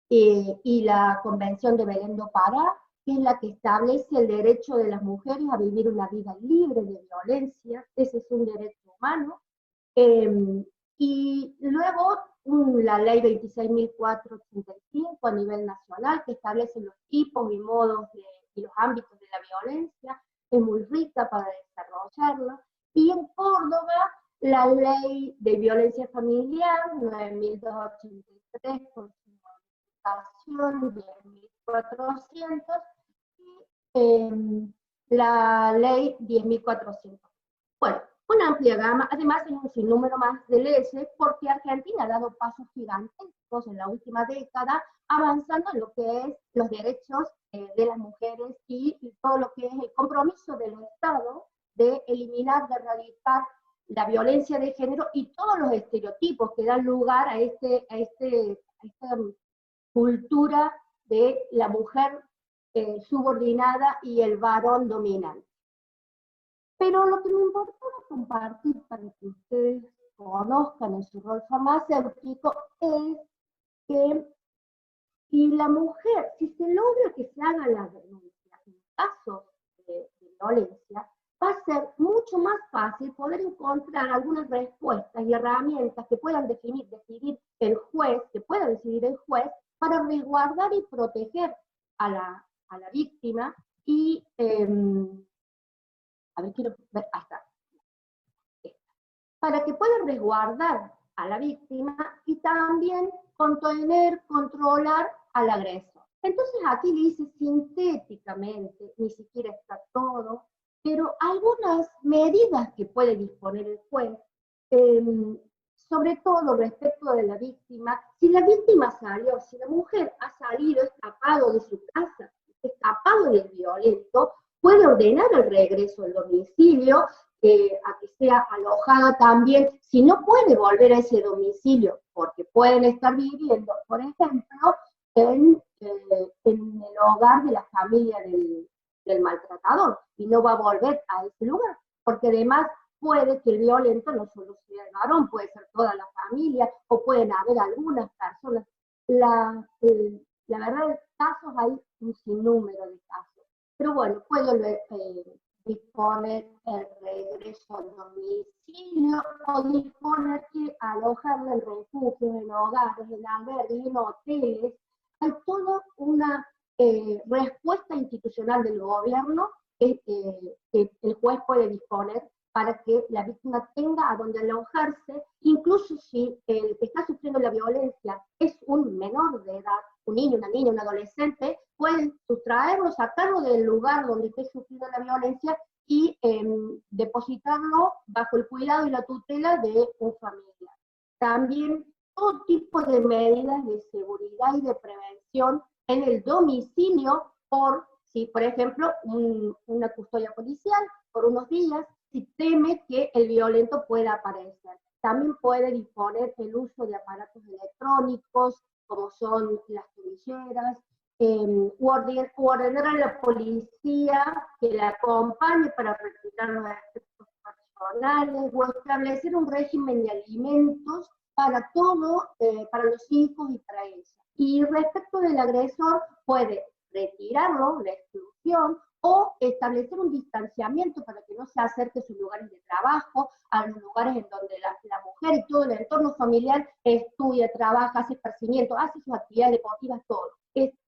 y la Convención de Belém do Pará, que es la que establece el derecho de las mujeres a vivir una vida libre de violencia. Ese es un derecho humano. Y luego la ley 26.485 a nivel nacional, que establece los tipos y modos y los ámbitos de la violencia, es muy rica para desarrollarla. Y en Córdoba, la ley de violencia familiar, 9.283, con su modificación, 10.400, y la ley 10.400. Bueno, una amplia gama, además hay un sinnúmero más de leyes, porque Argentina ha dado pasos gigantescos en la última década, avanzando en lo que es los derechos de las mujeres y todo lo que es el compromiso del Estado de eliminar, de erradicar la violencia de género y todos los estereotipos que dan lugar a esta cultura de la mujer subordinada y el varón dominante. Pero lo que me importaba compartir para que ustedes conozcan en su rol farmacéutico es que si la mujer, si se logra que se haga la denuncia en casos de violencia, va a ser mucho más fácil poder encontrar algunas respuestas y herramientas que puedan decidir el juez, que pueda decidir el juez, para resguardar y proteger a la víctima y, a ver, quiero ver, hasta, para que pueda resguardar a la víctima y también contener, controlar al agresor. Entonces aquí dice sintéticamente, ni siquiera está todo, pero algunas medidas que puede disponer el juez, sobre todo respecto de la víctima. Si la víctima salió, si la mujer ha salido, escapado de su casa, escapado del violento, puede ordenar el regreso al domicilio, a que sea alojada también, si no puede volver a ese domicilio, porque pueden estar viviendo, por ejemplo, en el hogar de la familia del maltratador, y no va a volver a ese lugar, porque además puede que el violento no solo sea el varón, puede ser toda la familia, o pueden haber algunas personas. La verdad, casos hay un sinnúmero de casos, pero bueno, puedo disponer el regreso al domicilio, o disponer que alojarla en refugios, en hogares, en albergues, en hoteles. Hay toda una respuesta institucional del gobierno que el juez puede disponer para que la víctima tenga a donde alojarse, incluso si el que está sufriendo la violencia es un menor de edad, un niño, una niña, un adolescente, pueden sustraerlo, sacarlo del lugar donde esté sufriendo la violencia y depositarlo bajo el cuidado y la tutela de un familiar. También todo tipo de medidas de seguridad y de prevención en el domicilio, por ejemplo, una custodia policial por unos días, si teme que el violento pueda aparecer. También puede disponer el uso de aparatos electrónicos, como son las tubilleras, o ordenar a la policía que la acompañe para retirar los aspectos personales, o establecer un régimen de alimentos para todo, para los hijos y para ella. Y respecto del agresor, puede retirarlo, la exclusión, o establecer un distanciamiento para que no se acerque a sus lugares de trabajo, a los lugares en donde la mujer y todo el entorno familiar estudia, trabaja, hace esparcimiento, hace sus actividades deportivas, todo.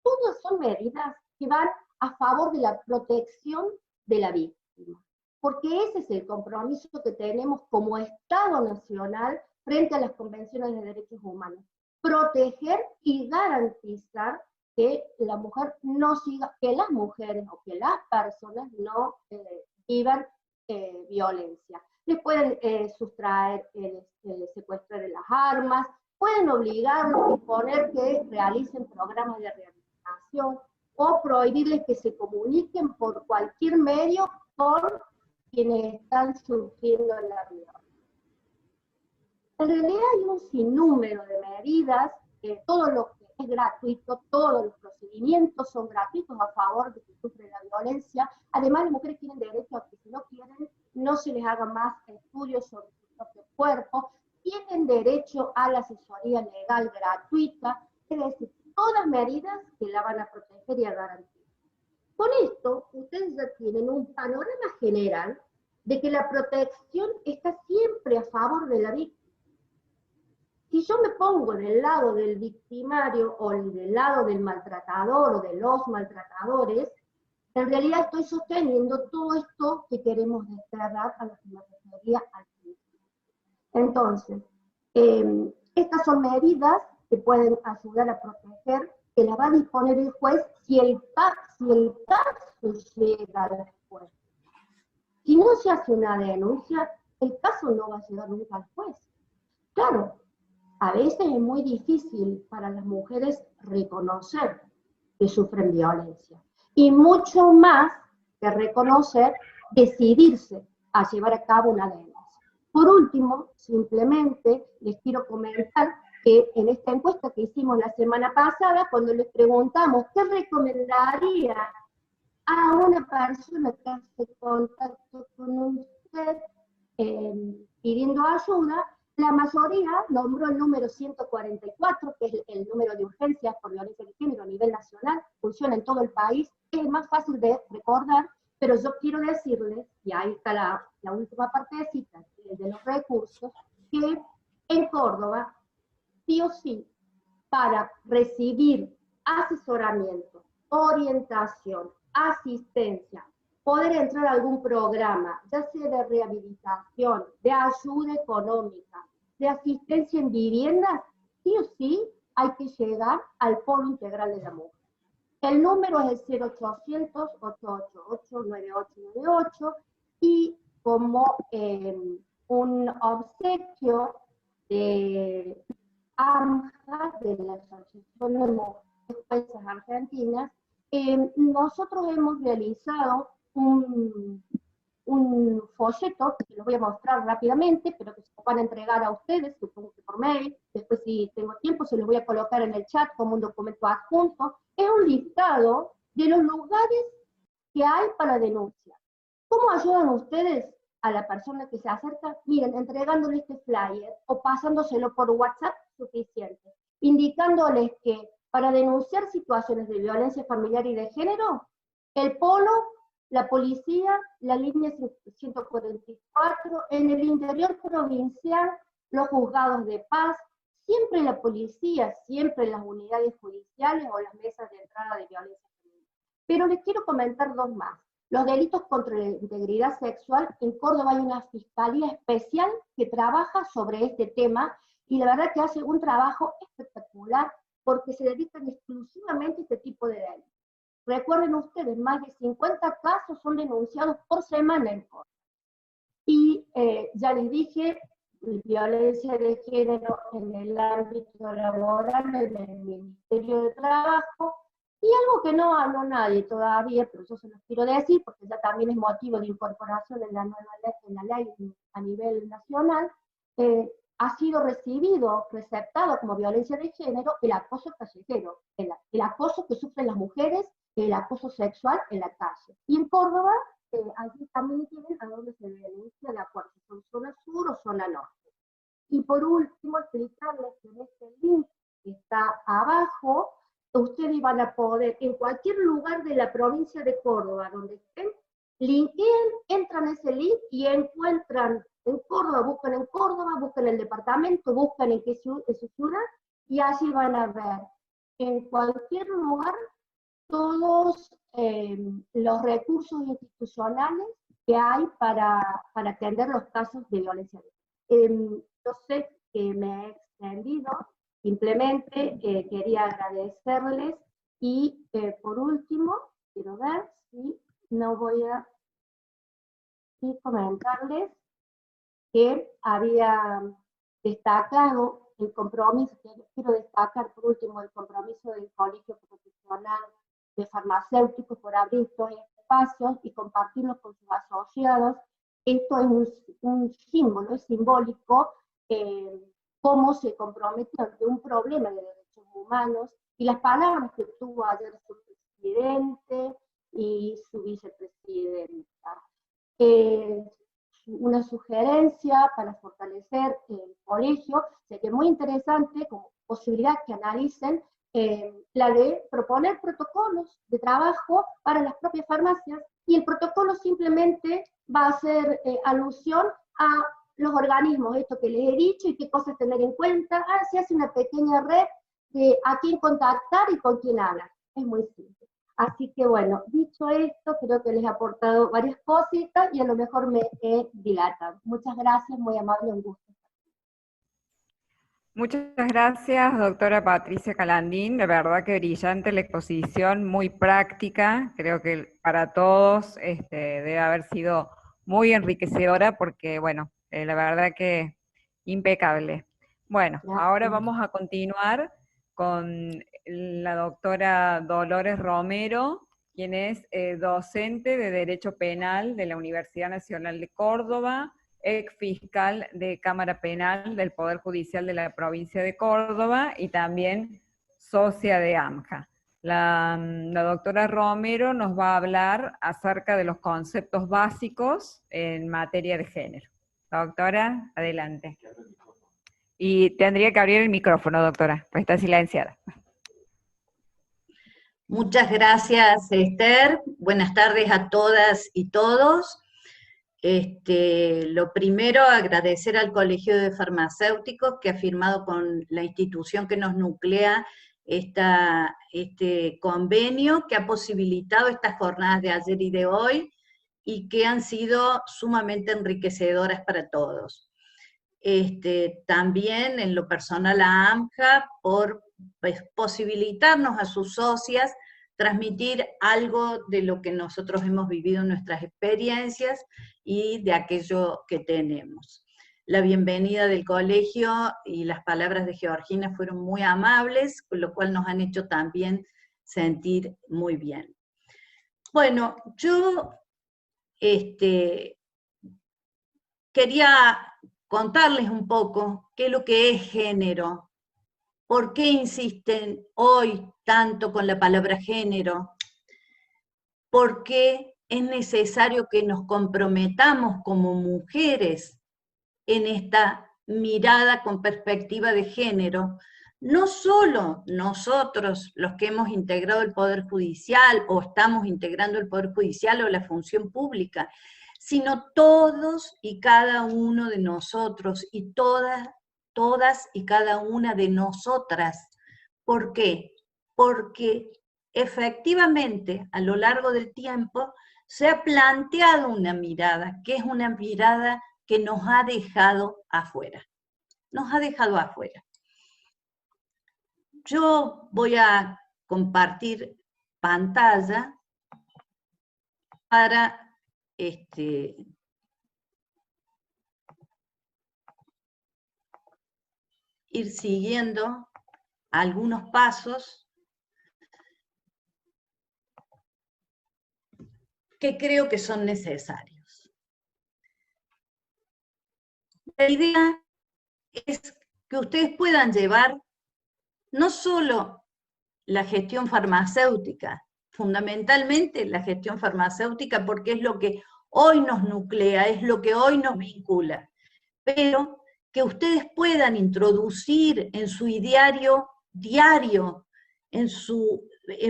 Todas son medidas que van a favor de la protección de la víctima. Porque ese es el compromiso que tenemos como Estado Nacional frente a las convenciones de derechos humanos. Proteger y garantizar que la mujer no siga, que las mujeres o que las personas no vivan violencia. Les pueden sustraer el secuestro de las armas, pueden obligarlos y poner que realicen programas de rehabilitación o prohibirles que se comuniquen por cualquier medio con quienes están sufriendo la violencia. En realidad hay un sinnúmero de medidas, todo lo que es gratuito, todos los procedimientos son gratuitos a favor de que sufren la violencia. Además, las mujeres tienen derecho a que si no quieren, no se les haga más estudios sobre su propio cuerpo, tienen derecho a la asesoría legal gratuita, es decir, todas medidas que la van a proteger y a garantizar. Con esto, ustedes ya tienen un panorama general de que la protección está siempre a favor de la víctima. Si yo me pongo del lado del victimario o del lado del maltratador o de los maltratadores, en realidad estoy sosteniendo todo esto que queremos desterrar a lo que me refería al principio. Entonces, estas son medidas que pueden ayudar a proteger, que las va a disponer el juez si el caso llega al juez. Si no se hace una denuncia, el caso no va a llegar nunca al juez. Claro, a veces es muy difícil para las mujeres reconocer que sufren violencia. Y mucho más que reconocer, decidirse a llevar a cabo una denuncia. Por último, simplemente les quiero comentar que en esta encuesta que hicimos la semana pasada, cuando les preguntamos qué recomendaría a una persona que hace contacto con usted pidiendo ayuda, la mayoría nombró el número 144, que es el número de urgencias por violencia de género a nivel nacional, funciona en todo el país, es más fácil de recordar, pero yo quiero decirles, y ahí está la última partecita de los recursos, que en Córdoba, sí o sí, para recibir asesoramiento, orientación, asistencia, poder entrar a algún programa, ya sea de rehabilitación, de ayuda económica, de asistencia en viviendas, sí o sí hay que llegar al Polo Integral de la Mujer. El número es el 0800-888-9898 y como un obsequio de AMJA, de la Asociación de Mujeres Juezas Argentinas, nosotros hemos realizado un folleto, que se los voy a mostrar rápidamente, pero que se los van a entregar a ustedes, supongo que por mail, después si tengo tiempo se los voy a colocar en el chat como un documento adjunto. Es un listado de los lugares que hay para denunciar. ¿Cómo ayudan ustedes a la persona que se acerca? Miren, entregándole este flyer o pasándoselo por WhatsApp, suficiente, indicándoles que para denunciar situaciones de violencia familiar y de género, el Polo, la policía, la línea 144, en el interior provincial, los juzgados de paz, siempre la policía, siempre las unidades judiciales o las mesas de entrada de violencia familiar. Pero les quiero comentar dos más. Los delitos contra la integridad sexual, en Córdoba hay una fiscalía especial que trabaja sobre este tema y la verdad que hace un trabajo espectacular porque se dedican exclusivamente a este tipo de delitos. Recuerden ustedes, más de 50 casos son denunciados por semana en Córdoba. Y ya les dije, violencia de género en el ámbito laboral, en el Ministerio de Trabajo, y algo que no habló nadie todavía, pero yo se los quiero decir, porque ya también es motivo de incorporación en la nueva ley, en la ley a nivel nacional, ha sido receptado como violencia de género el acoso callejero, el acoso que sufren las mujeres, el acoso sexual en la calle. Y en Córdoba, allí también tienen a donde se denuncia de acuerdo, son zona sur o zona norte. Y por último, explicarles que en este link que está abajo, ustedes van a poder, en cualquier lugar de la provincia de Córdoba, donde estén, linkean, entran a ese link y encuentran en Córdoba, buscan el departamento, buscan en qué ciudad, y allí van a ver en cualquier lugar todos los recursos institucionales que hay para atender los casos de violencia. Yo sé que me he extendido, simplemente quería agradecerles y por último, quiero ver si no voy a comentarles que había destacado el compromiso, quiero destacar por último el compromiso del Colegio Profesional de Farmacéuticos por abrir estos espacios y compartirlos con sus asociados. Esto es un símbolo, es simbólico, cómo se compromete ante un problema de derechos humanos, y las palabras que tuvo ayer su presidente y su vicepresidenta. Una sugerencia para fortalecer el colegio, sería muy interesante como posibilidad que analicen la de proponer protocolos de trabajo para las propias farmacias, y el protocolo simplemente va a hacer alusión a los organismos, esto que les he dicho, y qué cosas tener en cuenta. Se hace una pequeña red de a quién contactar y con quién hablar. Es muy simple. Así que bueno, dicho esto, creo que les he aportado varias cositas y a lo mejor me he dilatado. Muchas gracias, muy amable, un gusto. Muchas gracias, doctora Patricia Calandín. De verdad que brillante la exposición, muy práctica. Creo que para todos debe haber sido muy enriquecedora porque, bueno, la verdad que impecable. Bueno, ahora vamos a continuar con la doctora Dolores Romero, quien es docente de Derecho Penal de la Universidad Nacional de Córdoba, ex fiscal de Cámara Penal del Poder Judicial de la provincia de Córdoba y también socia de AMJA. La doctora Romero nos va a hablar acerca de los conceptos básicos en materia de género. Doctora, adelante. Y tendría que abrir el micrófono, doctora, pues está silenciada. Muchas gracias, Esther. Buenas tardes a todas y todos. Lo primero, agradecer al Colegio de Farmacéuticos que ha firmado con la institución que nos nuclea este convenio, que ha posibilitado estas jornadas de ayer y de hoy, y que han sido sumamente enriquecedoras para todos. También en lo personal a AMJA por posibilitarnos a sus socias transmitir algo de lo que nosotros hemos vivido en nuestras experiencias y de aquello que tenemos. La bienvenida del colegio y las palabras de Georgina fueron muy amables, con lo cual nos han hecho también sentir muy bien. Bueno, yo quería contarles un poco qué es lo que es género. ¿Por qué insisten hoy tanto con la palabra género? ¿Por qué es necesario que nos comprometamos como mujeres en esta mirada con perspectiva de género? No solo nosotros, los que hemos integrado el Poder Judicial, o estamos integrando el Poder Judicial o la función pública, sino todos y cada uno de nosotros, y todas y cada una de nosotras. ¿Por qué? Porque efectivamente, a lo largo del tiempo, se ha planteado una mirada, que es una mirada que nos ha dejado afuera. Nos ha dejado afuera. Yo voy a compartir pantalla para ir siguiendo algunos pasos que creo que son necesarios. La idea es que ustedes puedan llevar no solo la gestión farmacéutica, fundamentalmente la gestión farmacéutica porque es lo que hoy nos nuclea, es lo que hoy nos vincula, pero que ustedes puedan introducir en su ideario diario, en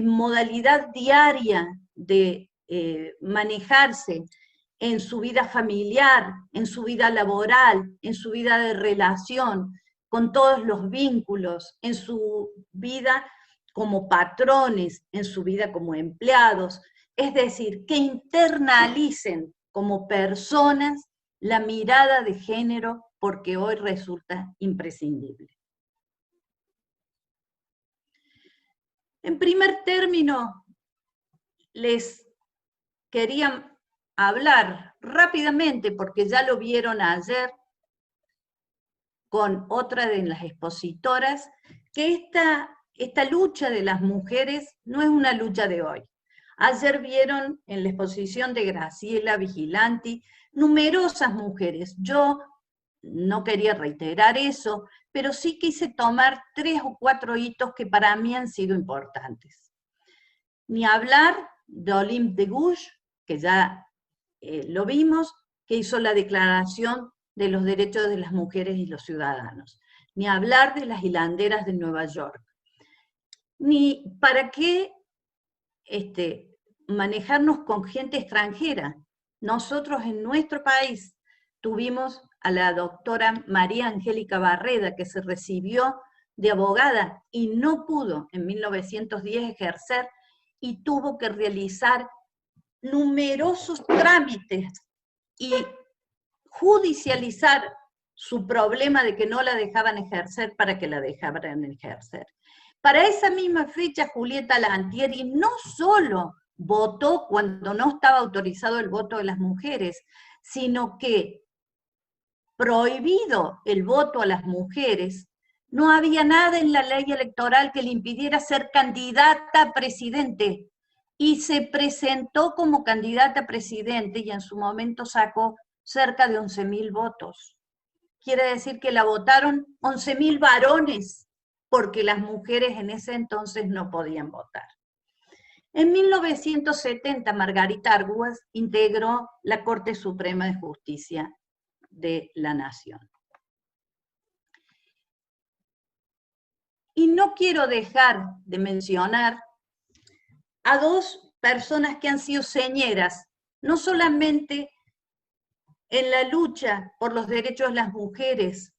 modalidad diaria de manejarse, en su vida familiar, en su vida laboral, en su vida de relación, con todos los vínculos, en su vida como patrones en su vida como empleados, es decir, que internalicen como personas la mirada de género porque hoy resulta imprescindible. En primer término, les quería hablar rápidamente, porque ya lo vieron ayer con otra de las expositoras, que esta lucha de las mujeres no es una lucha de hoy. Ayer vieron en la exposición de Graciela Vigilanti numerosas mujeres. Yo no quería reiterar eso, pero sí quise tomar 3 o 4 hitos que para mí han sido importantes. Ni hablar de Olympe de Gouges, que ya lo vimos, que hizo la Declaración de los Derechos de las Mujeres y los Ciudadanos. Ni hablar de las hilanderas de Nueva York. Ni para qué manejarnos con gente extranjera. Nosotros en nuestro país tuvimos a la doctora María Angélica Barreda, que se recibió de abogada y no pudo en 1910 ejercer y tuvo que realizar numerosos trámites y judicializar su problema de que no la dejaban ejercer para que la dejaran ejercer. Para esa misma fecha, Julieta Lantieri no solo votó cuando no estaba autorizado el voto de las mujeres, sino que, prohibido el voto a las mujeres, no había nada en la ley electoral que le impidiera ser candidata a presidente, y se presentó como candidata a presidente y en su momento sacó cerca de 11.000 votos. Quiere decir que la votaron 11.000 varones, porque las mujeres en ese entonces no podían votar. En 1970, Margarita Argües integró la Corte Suprema de Justicia de la Nación. Y no quiero dejar de mencionar a 2 personas que han sido señeras, no solamente en la lucha por los derechos de las mujeres,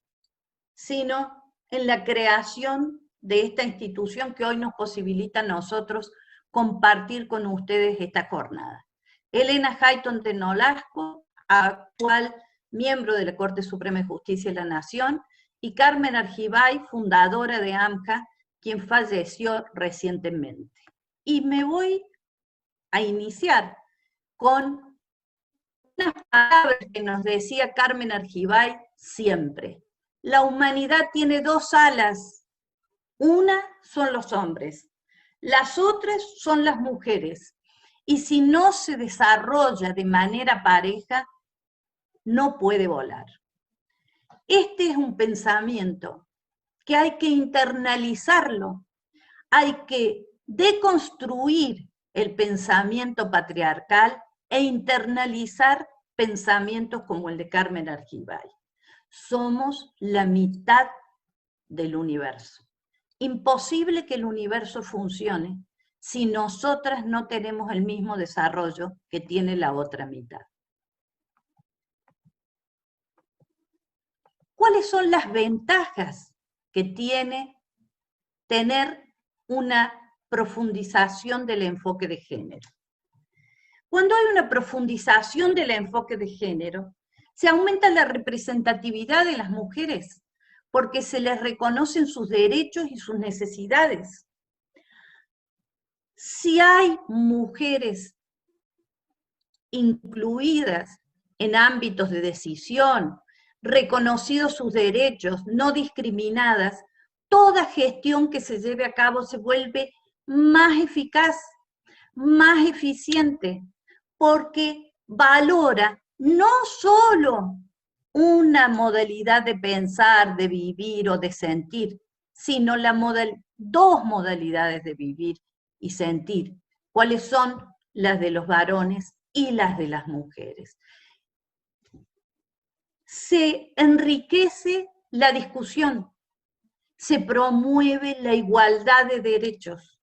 sino en la creación de esta institución que hoy nos posibilita a nosotros compartir con ustedes esta jornada. Elena Hayton de Nolasco, actual miembro de la Corte Suprema de Justicia de la Nación, y Carmen Argibay, fundadora de AMJA, quien falleció recientemente. Y me voy a iniciar con unas palabras que nos decía Carmen Argibay siempre. La humanidad tiene 2 alas. Una son los hombres, las otras son las mujeres. Y si no se desarrolla de manera pareja, no puede volar. Este es un pensamiento que hay que internalizarlo, hay que deconstruir el pensamiento patriarcal e internalizar pensamientos como el de Carmen Argibay. Somos la mitad del universo. Imposible que el universo funcione si nosotras no tenemos el mismo desarrollo que tiene la otra mitad. ¿Cuáles son las ventajas que tiene tener una profundización del enfoque de género? Cuando hay una profundización del enfoque de género, se aumenta la representatividad de las mujeres, porque se les reconocen sus derechos y sus necesidades. Si hay mujeres incluidas en ámbitos de decisión, reconocidos sus derechos, no discriminadas, toda gestión que se lleve a cabo se vuelve más eficaz, más eficiente, porque valora no solo una modalidad de pensar, de vivir o de sentir, sino 2 modalidades de vivir y sentir, cuáles son las de los varones y las de las mujeres. Se enriquece la discusión, se promueve la igualdad de derechos,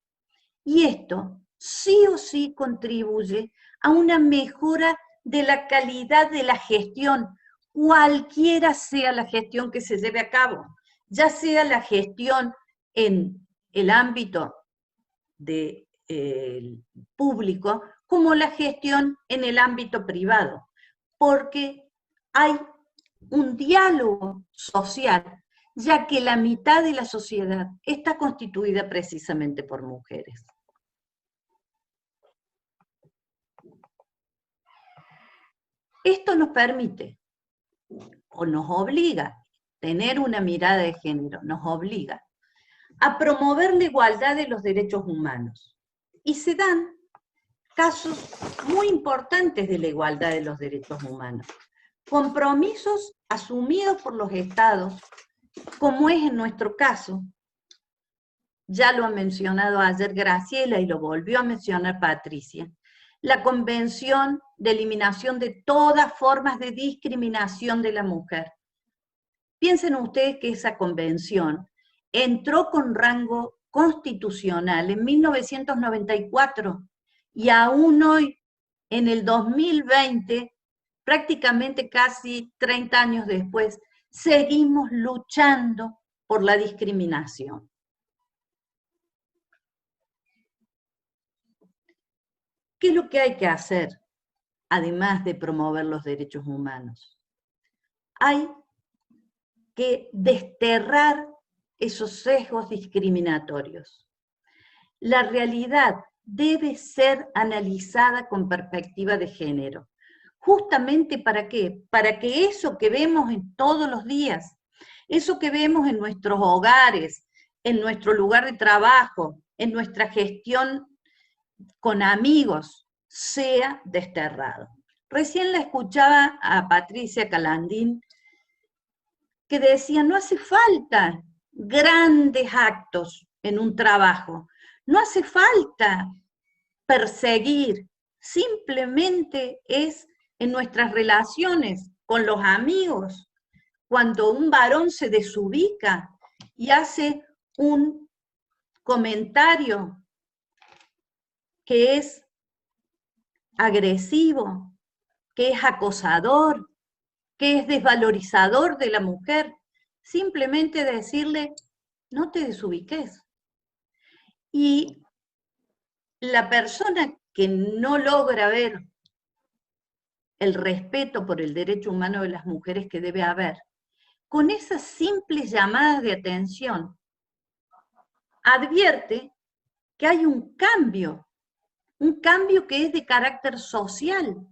y esto sí o sí contribuye a una mejora de la calidad de la gestión, cualquiera sea la gestión que se lleve a cabo, ya sea la gestión en el ámbito público como la gestión en el ámbito privado, porque hay un diálogo social, ya que la mitad de la sociedad está constituida precisamente por mujeres. Esto nos permite, o nos obliga, tener una mirada de género, nos obliga a promover la igualdad de los derechos humanos. Y se dan casos muy importantes de la igualdad de los derechos humanos. Compromisos asumidos por los estados, como es en nuestro caso, ya lo ha mencionado ayer Graciela y lo volvió a mencionar Patricia, la Convención de Eliminación de todas formas de discriminación de la mujer. Piensen ustedes que esa convención entró con rango constitucional en 1994 y aún hoy, en el 2020, prácticamente casi 30 años después, seguimos luchando por la discriminación. ¿Qué es lo que hay que hacer, además de promover los derechos humanos? Hay que desterrar esos sesgos discriminatorios. La realidad debe ser analizada con perspectiva de género. ¿Justamente para qué? Para que eso que vemos en todos los días, eso que vemos en nuestros hogares, en nuestro lugar de trabajo, en nuestra gestión con amigos, sea desterrado. Recién la escuchaba a Patricia Calandín, que decía, no hace falta grandes actos en un trabajo, no hace falta perseguir, simplemente es en nuestras relaciones con los amigos, cuando un varón se desubica y hace un comentario que es agresivo, que es acosador, que es desvalorizador de la mujer, simplemente decirle, no te desubiques. Y la persona que no logra ver el respeto por el derecho humano de las mujeres que debe haber, con esas simples llamadas de atención, advierte que hay un cambio que es de carácter social,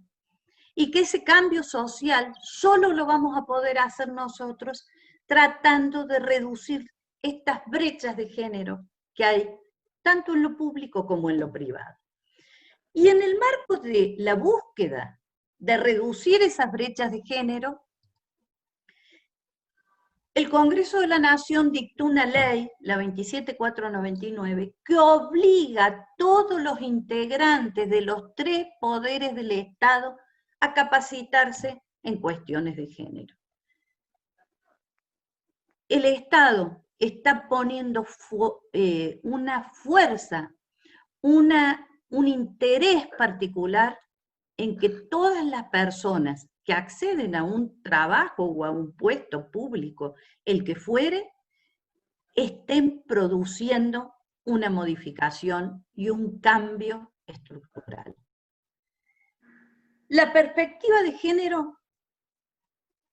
y que ese cambio social solo lo vamos a poder hacer nosotros tratando de reducir estas brechas de género que hay tanto en lo público como en lo privado. Y en el marco de la búsqueda de reducir esas brechas de género, el Congreso de la Nación dictó una ley, la 27499, que obliga a todos los integrantes de los 3 poderes del Estado a capacitarse en cuestiones de género. El Estado está poniendo una fuerza, un interés particular en que todas las personas que acceden a un trabajo o a un puesto público, el que fuere, estén produciendo una modificación y un cambio estructural. La perspectiva de género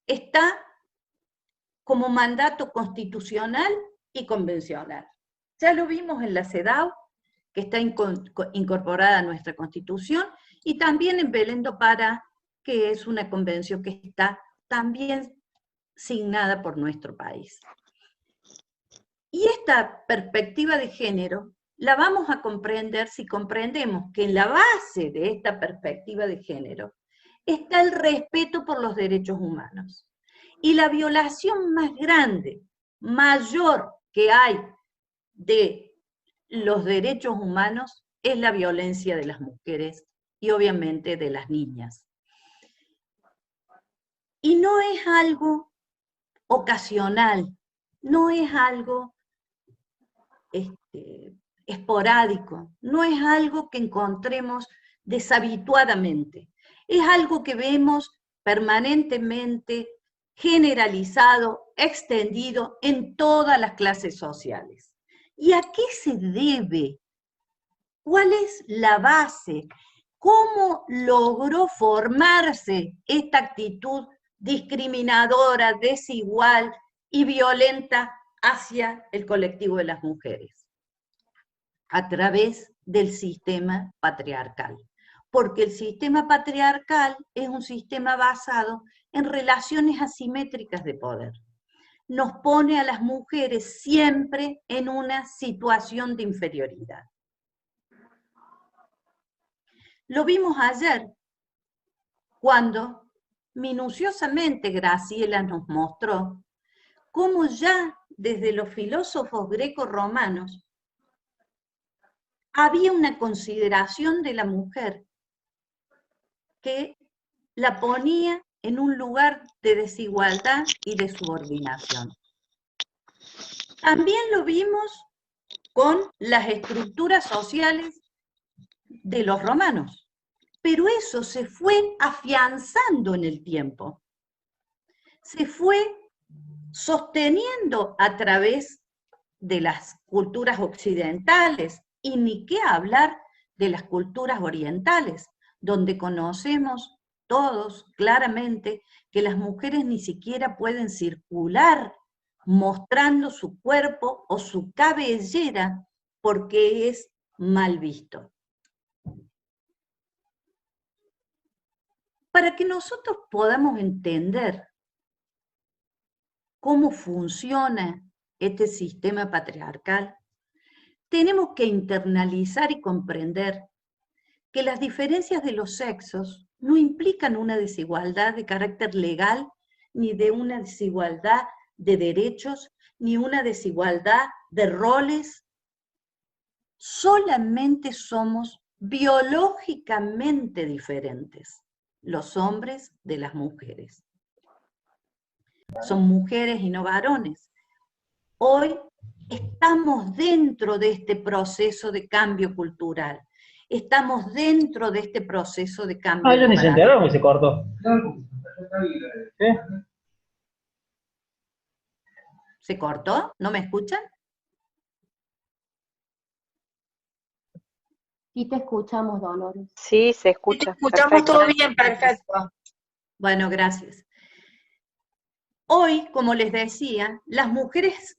está como mandato constitucional y convencional. Ya lo vimos en la CEDAW, que está incorporada a nuestra Constitución, y también en Belén do Pará, que es una convención que está también signada por nuestro país. Y esta perspectiva de género la vamos a comprender si comprendemos que en la base de esta perspectiva de género está el respeto por los derechos humanos. Y la violación más grande, mayor que hay de los derechos humanos es la violencia de las mujeres y obviamente de las niñas. Y no es algo ocasional, no es algo esporádico, no es algo que encontremos deshabituadamente, es algo que vemos permanentemente generalizado, extendido en todas las clases sociales. ¿Y a qué se debe ¿Cuál es la base? ¿Cómo logró formarse esta actitud discriminadora, desigual y violenta hacia el colectivo de las mujeres? A través del sistema patriarcal. Porque el sistema patriarcal es un sistema basado en relaciones asimétricas de poder. Nos pone a las mujeres siempre en una situación de inferioridad. Lo vimos ayer, cuando minuciosamente Graciela nos mostró cómo ya desde los filósofos greco-romanos había una consideración de la mujer que la ponía en un lugar de desigualdad y de subordinación. También lo vimos con las estructuras sociales de los romanos, pero eso se fue afianzando en el tiempo, se fue sosteniendo a través de las culturas occidentales, y ni qué hablar de las culturas orientales, donde conocemos todos claramente que las mujeres ni siquiera pueden circular mostrando su cuerpo o su cabellera porque es mal visto. Para que nosotros podamos entender cómo funciona este sistema patriarcal, tenemos que internalizar y comprender que las diferencias de los sexos no implican una desigualdad de carácter legal, ni de una desigualdad de derechos, ni una desigualdad de roles. Solamente somos biológicamente diferentes, los hombres de las mujeres. Son mujeres y no varones. Hoy estamos dentro de este proceso de cambio cultural. Estamos dentro de este proceso de cambio. Ellos ni se enteraron que se cortó. ¿Sí? ¿Se cortó? ¿No me escuchan? Sí te escuchamos, Dolores. Sí, se escucha. Te escuchamos Perfecto. todo bien, perfecto. Bueno, gracias. Hoy, como les decía, las mujeres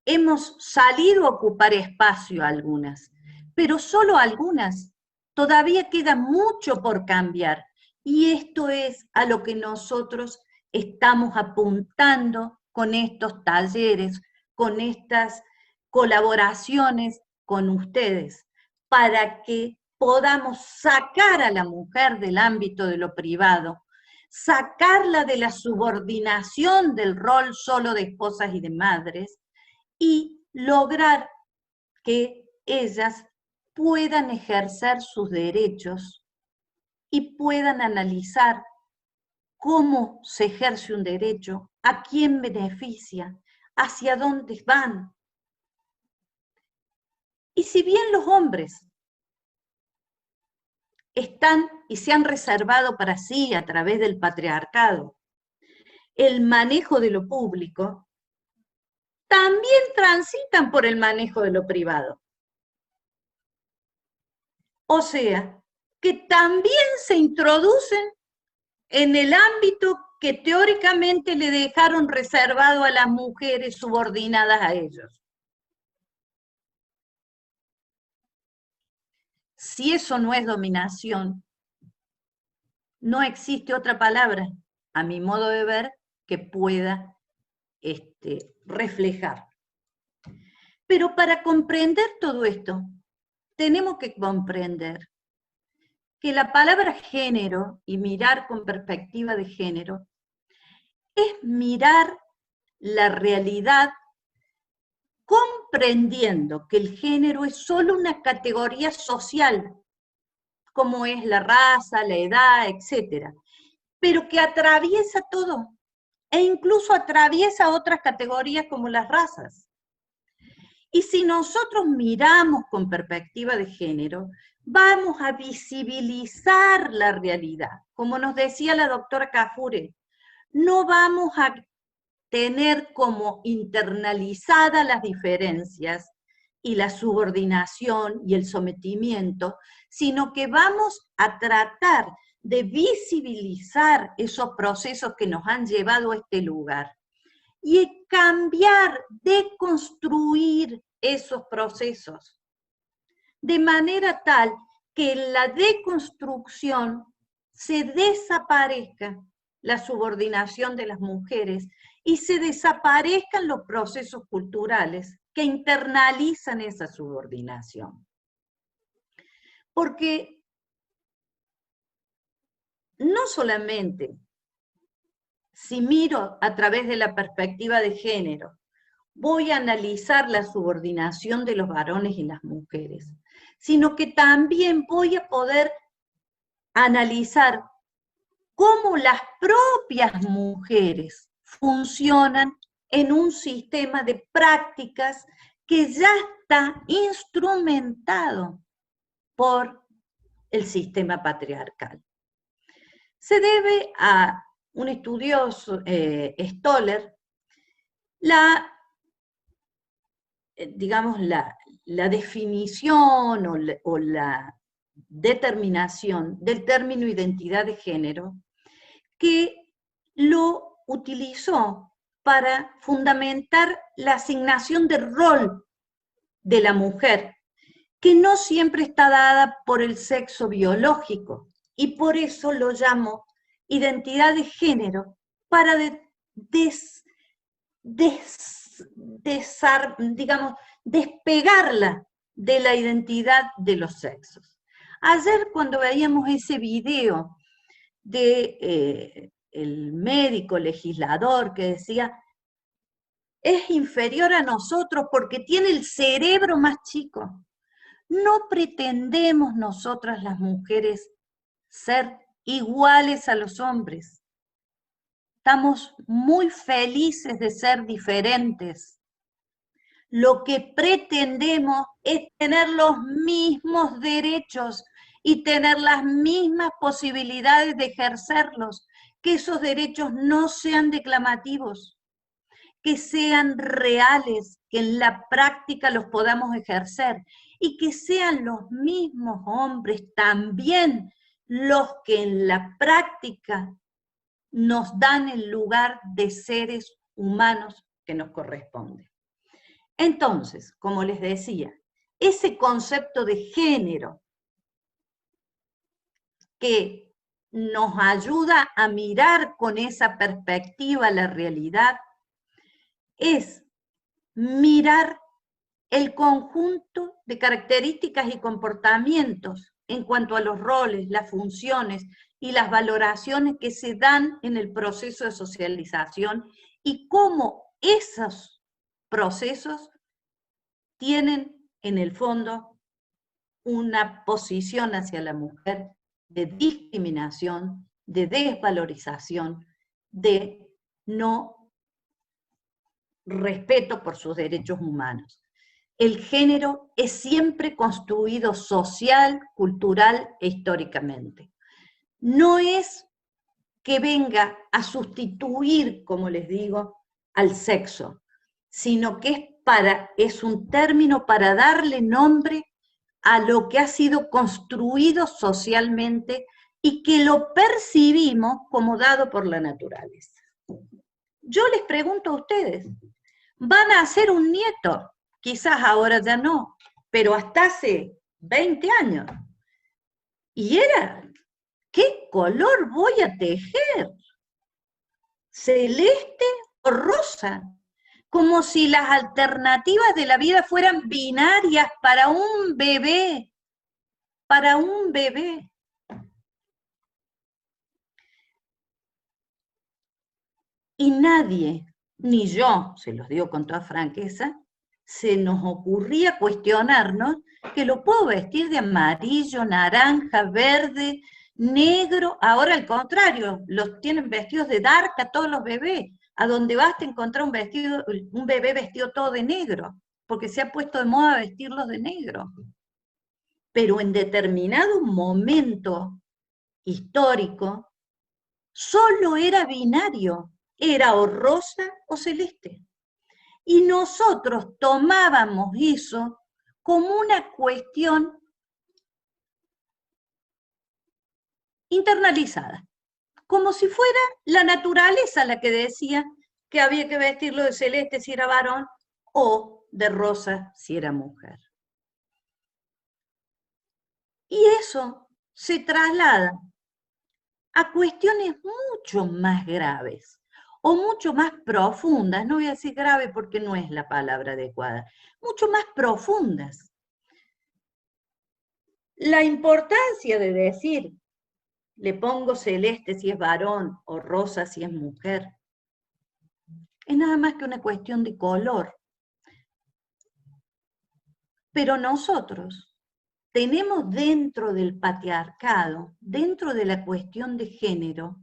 hemos salido a ocupar espacio algunas, pero solo algunas. Todavía queda mucho por cambiar, y esto es a lo que nosotros estamos apuntando con estos talleres, con estas colaboraciones con ustedes, para que podamos sacar a la mujer del ámbito de lo privado, sacarla de la subordinación del rol solo de esposas y de madres, y lograr que ellas puedan ejercer sus derechos y puedan analizar cómo se ejerce un derecho, a quién beneficia, hacia dónde van. Y si bien los hombres están y se han reservado para sí a través del patriarcado el manejo de lo público, también transitan por el manejo de lo privado. O sea, que también se introducen en el ámbito que teóricamente le dejaron reservado a las mujeres subordinadas a ellos. Si eso no es dominación, no existe otra palabra, a mi modo de ver, que pueda reflejar. Pero para comprender todo esto, tenemos que comprender que la palabra género y mirar con perspectiva de género es mirar la realidad comprendiendo que el género es solo una categoría social, como es la raza, la edad, etc., pero que atraviesa todo, e incluso atraviesa otras categorías como las razas. Y si nosotros miramos con perspectiva de género, vamos a visibilizar la realidad. Como nos decía la doctora Kafure, no vamos a tener como internalizadas las diferencias y la subordinación y el sometimiento, sino que vamos a tratar de visibilizar esos procesos que nos han llevado a este lugar y cambiar, deconstruir esos procesos, de manera tal que en la deconstrucción se desaparezca la subordinación de las mujeres y se desaparezcan los procesos culturales que internalizan esa subordinación. Porque no solamente si miro a través de la perspectiva de género, voy a analizar la subordinación de los varones y las mujeres, sino que también voy a poder analizar cómo las propias mujeres funcionan en un sistema de prácticas que ya está instrumentado por el sistema patriarcal. Se debe a un estudioso, Stoller, digamos, la definición o la determinación del término identidad de género, que lo utilizó para fundamentar la asignación de rol de la mujer, que no siempre está dada por el sexo biológico, y por eso lo llamo identidad de género, para despegarla de la identidad de los sexos. Ayer cuando veíamos ese video de el médico legislador que decía, es inferior a nosotros porque tiene el cerebro más chico. No pretendemos nosotras las mujeres ser iguales a los hombres. Estamos muy felices de ser diferentes. Lo que pretendemos es tener los mismos derechos y tener las mismas posibilidades de ejercerlos, que esos derechos no sean declamativos, que sean reales, que en la práctica los podamos ejercer, y que sean los mismos hombres también los que en la práctica nos dan el lugar de seres humanos que nos corresponde. Entonces, como les decía, ese concepto de género que nos ayuda a mirar con esa perspectiva la realidad es mirar el conjunto de características y comportamientos en cuanto a los roles, las funciones y las valoraciones que se dan en el proceso de socialización y cómo esos procesos tienen en el fondo una posición hacia la mujer de discriminación, de desvalorización, de no respeto por sus derechos humanos. El género es siempre construido social, cultural e históricamente. No es que venga a sustituir, como les digo, al sexo, sino que es un término para darle nombre a lo que ha sido construido socialmente y que lo percibimos como dado por la naturaleza. Yo les pregunto a ustedes, ¿van a hacer un nieto? Quizás ahora ya no, pero hasta hace 20 años. Y era, ¿qué color voy a tejer? ¿Celeste o rosa? Como si las alternativas de la vida fueran binarias para un bebé, para un bebé. Y nadie, ni yo, se los digo con toda franqueza, se nos ocurría cuestionarnos que lo puedo vestir de amarillo, naranja, verde, negro. Ahora al contrario, los tienen vestidos de dark a todos los bebés. A donde vas te encontrar un bebé vestido todo de negro, porque se ha puesto de moda vestirlos de negro. Pero en determinado momento histórico, solo era binario, era o rosa o celeste. Y nosotros tomábamos eso como una cuestión internalizada, como si fuera la naturaleza la que decía que había que vestirlo de celeste si era varón o de rosa si era mujer. Y eso se traslada a cuestiones mucho más graves o mucho más profundas, no voy a decir grave porque no es la palabra adecuada, mucho más profundas. La importancia de decir, le pongo celeste si es varón o rosa si es mujer, es nada más que una cuestión de color. Pero nosotros tenemos dentro del patriarcado, dentro de la cuestión de género,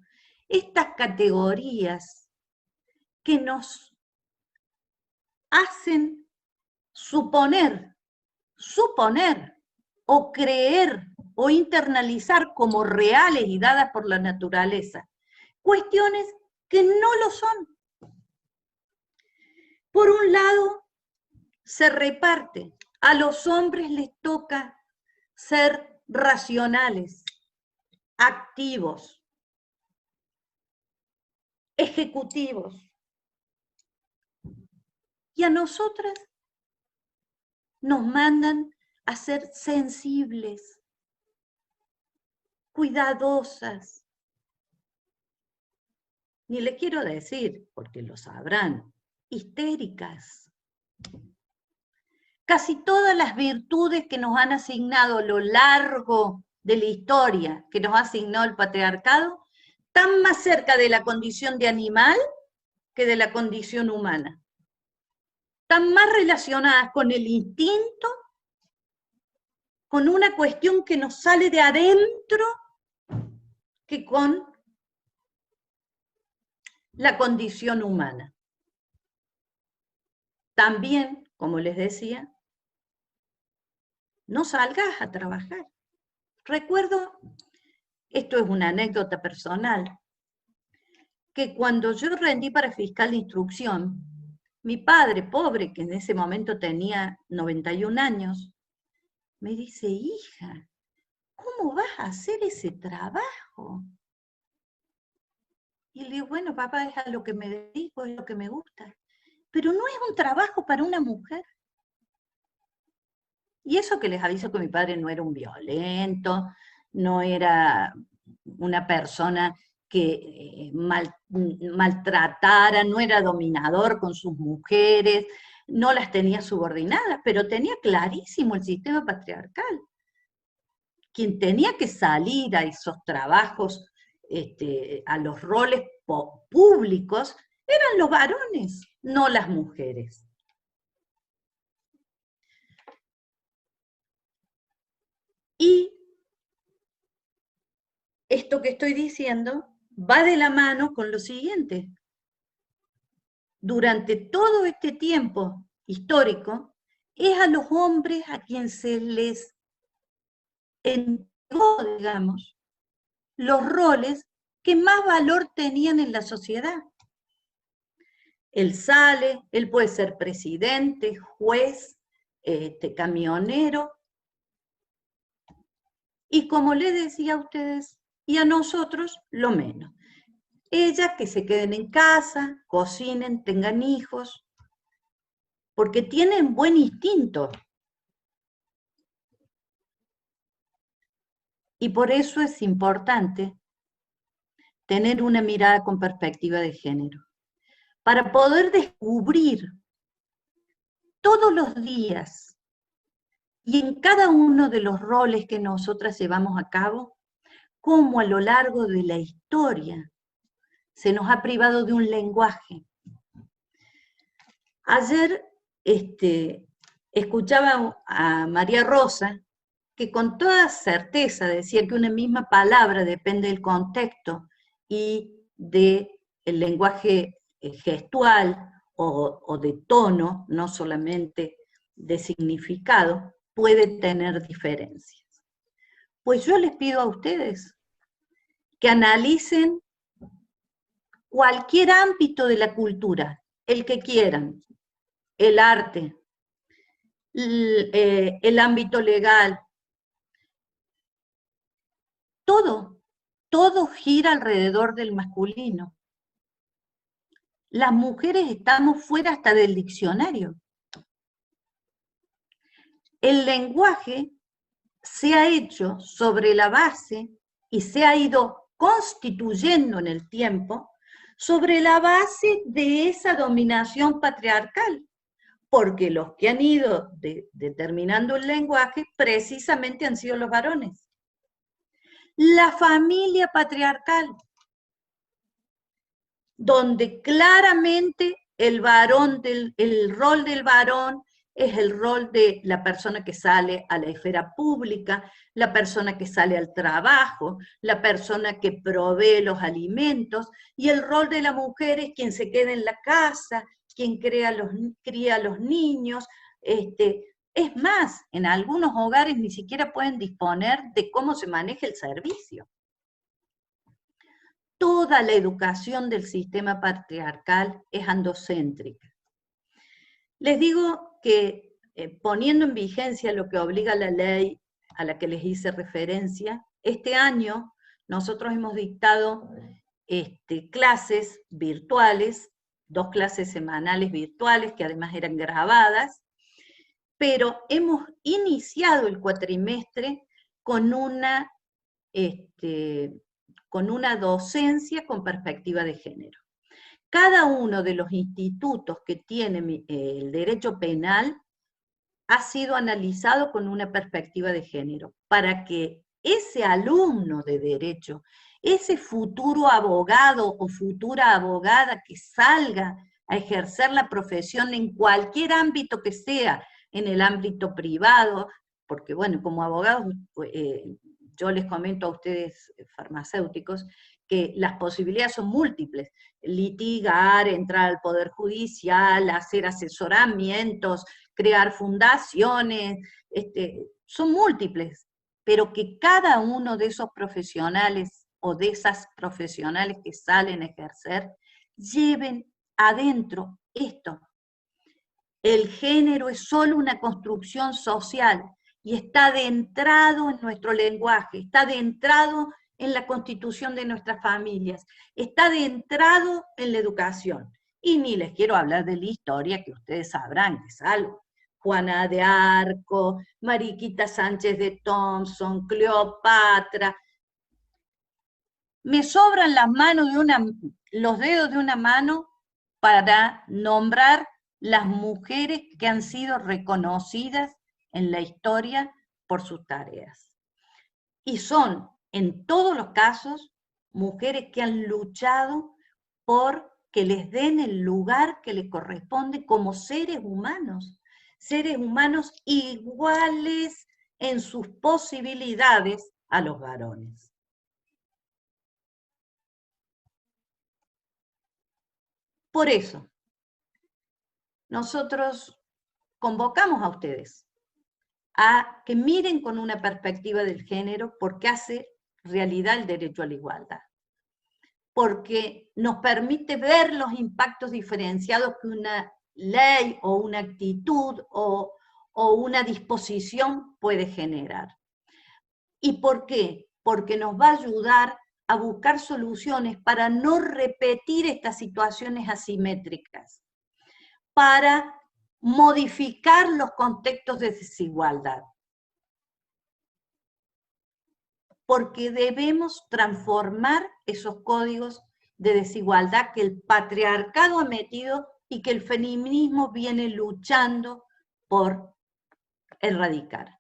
estas categorías que nos hacen suponer o creer o internalizar como reales y dadas por la naturaleza, cuestiones que no lo son. Por un lado, se reparte, a los hombres les toca ser racionales, activos, ejecutivos. Y a nosotras nos mandan a ser sensibles, cuidadosas. Ni le quiero decir, porque lo sabrán, histéricas. Casi todas las virtudes que nos han asignado a lo largo de la historia, que nos ha asignado el patriarcado, están más cerca de la condición de animal que de la condición humana. Están más relacionadas con el instinto, con una cuestión que nos sale de adentro, que con la condición humana. También, como les decía, no salgas a trabajar. Recuerdo, esto es una anécdota personal, que cuando yo rendí para fiscal de instrucción, mi padre, pobre, que en ese momento tenía 91 años, me dice, hija, ¿cómo vas a hacer ese trabajo? Y le digo, bueno, papá, es a lo que me dedico, es lo que me gusta. Pero no es un trabajo para una mujer. Y eso que les aviso que mi padre no era un violento, no era una persona que maltratara, no era dominador con sus mujeres, no las tenía subordinadas, pero tenía clarísimo el sistema patriarcal. Quien tenía que salir a esos trabajos, a los roles públicos, eran los varones, no las mujeres. Y esto que estoy diciendo va de la mano con lo siguiente. Durante todo este tiempo histórico, es a los hombres a quien se les entregó, digamos, los roles que más valor tenían en la sociedad. Él sale, él puede ser presidente, juez, camionero. Y como les decía a ustedes, y a nosotros, lo menos. Ellas que se queden en casa, cocinen, tengan hijos, porque tienen buen instinto. Y por eso es importante tener una mirada con perspectiva de género, para poder descubrir todos los días y en cada uno de los roles que nosotras llevamos a cabo, cómo a lo largo de la historia se nos ha privado de un lenguaje. Ayer escuchaba a María Rosa, que con toda certeza decía que una misma palabra depende del contexto y del lenguaje gestual o de tono, no solamente de significado, puede tener diferencias. Pues yo les pido a ustedes que analicen cualquier ámbito de la cultura, el que quieran, el arte, el ámbito legal, todo gira alrededor del masculino. Las mujeres estamos fuera hasta del diccionario. El lenguaje se ha hecho sobre la base y se ha ido constituyendo en el tiempo sobre la base de esa dominación patriarcal, porque los que han ido determinando el lenguaje precisamente han sido los varones. La familia patriarcal, donde claramente el rol del varón es el rol de la persona que sale a la esfera pública, la persona que sale al trabajo, la persona que provee los alimentos, y el rol de la mujer es quien se queda en la casa, quien cría a los niños. Es más, en algunos hogares ni siquiera pueden disponer de cómo se maneja el servicio. Toda la educación del sistema patriarcal es androcéntrica. Les digo que poniendo en vigencia lo que obliga la ley a la que les hice referencia, este año nosotros hemos dictado clases virtuales, 2 clases semanales virtuales que además eran grabadas, pero hemos iniciado el cuatrimestre con una docencia con perspectiva de género. Cada uno de los institutos que tiene el derecho penal ha sido analizado con una perspectiva de género, para que ese alumno de derecho, ese futuro abogado o futura abogada que salga a ejercer la profesión en cualquier ámbito que sea, en el ámbito privado, porque bueno, como abogados, yo les comento a ustedes farmacéuticos, que las posibilidades son múltiples: litigar, entrar al Poder Judicial, hacer asesoramientos, crear fundaciones, son múltiples, pero que cada uno de esos profesionales o de esas profesionales que salen a ejercer, lleven adentro esto. El género es solo una construcción social y está adentrado en nuestro lenguaje, está adentrado en la constitución de nuestras familias, está adentrado en la educación. Y ni les quiero hablar de la historia, que ustedes sabrán que es algo. Juana de Arco, Mariquita Sánchez de Thompson, Cleopatra. Me sobran los dedos de una mano para nombrar las mujeres que han sido reconocidas en la historia por sus tareas. Y son, en todos los casos, mujeres que han luchado por que les den el lugar que les corresponde como seres humanos iguales en sus posibilidades a los varones. Por eso, nosotros convocamos a ustedes a que miren con una perspectiva del género, porque hace realidad el derecho a la igualdad, porque nos permite ver los impactos diferenciados que una ley o una actitud o una disposición puede generar. ¿Y por qué? Porque nos va a ayudar a buscar soluciones para no repetir estas situaciones asimétricas, para modificar los contextos de desigualdad. Porque debemos transformar esos códigos de desigualdad que el patriarcado ha metido y que el feminismo viene luchando por erradicar.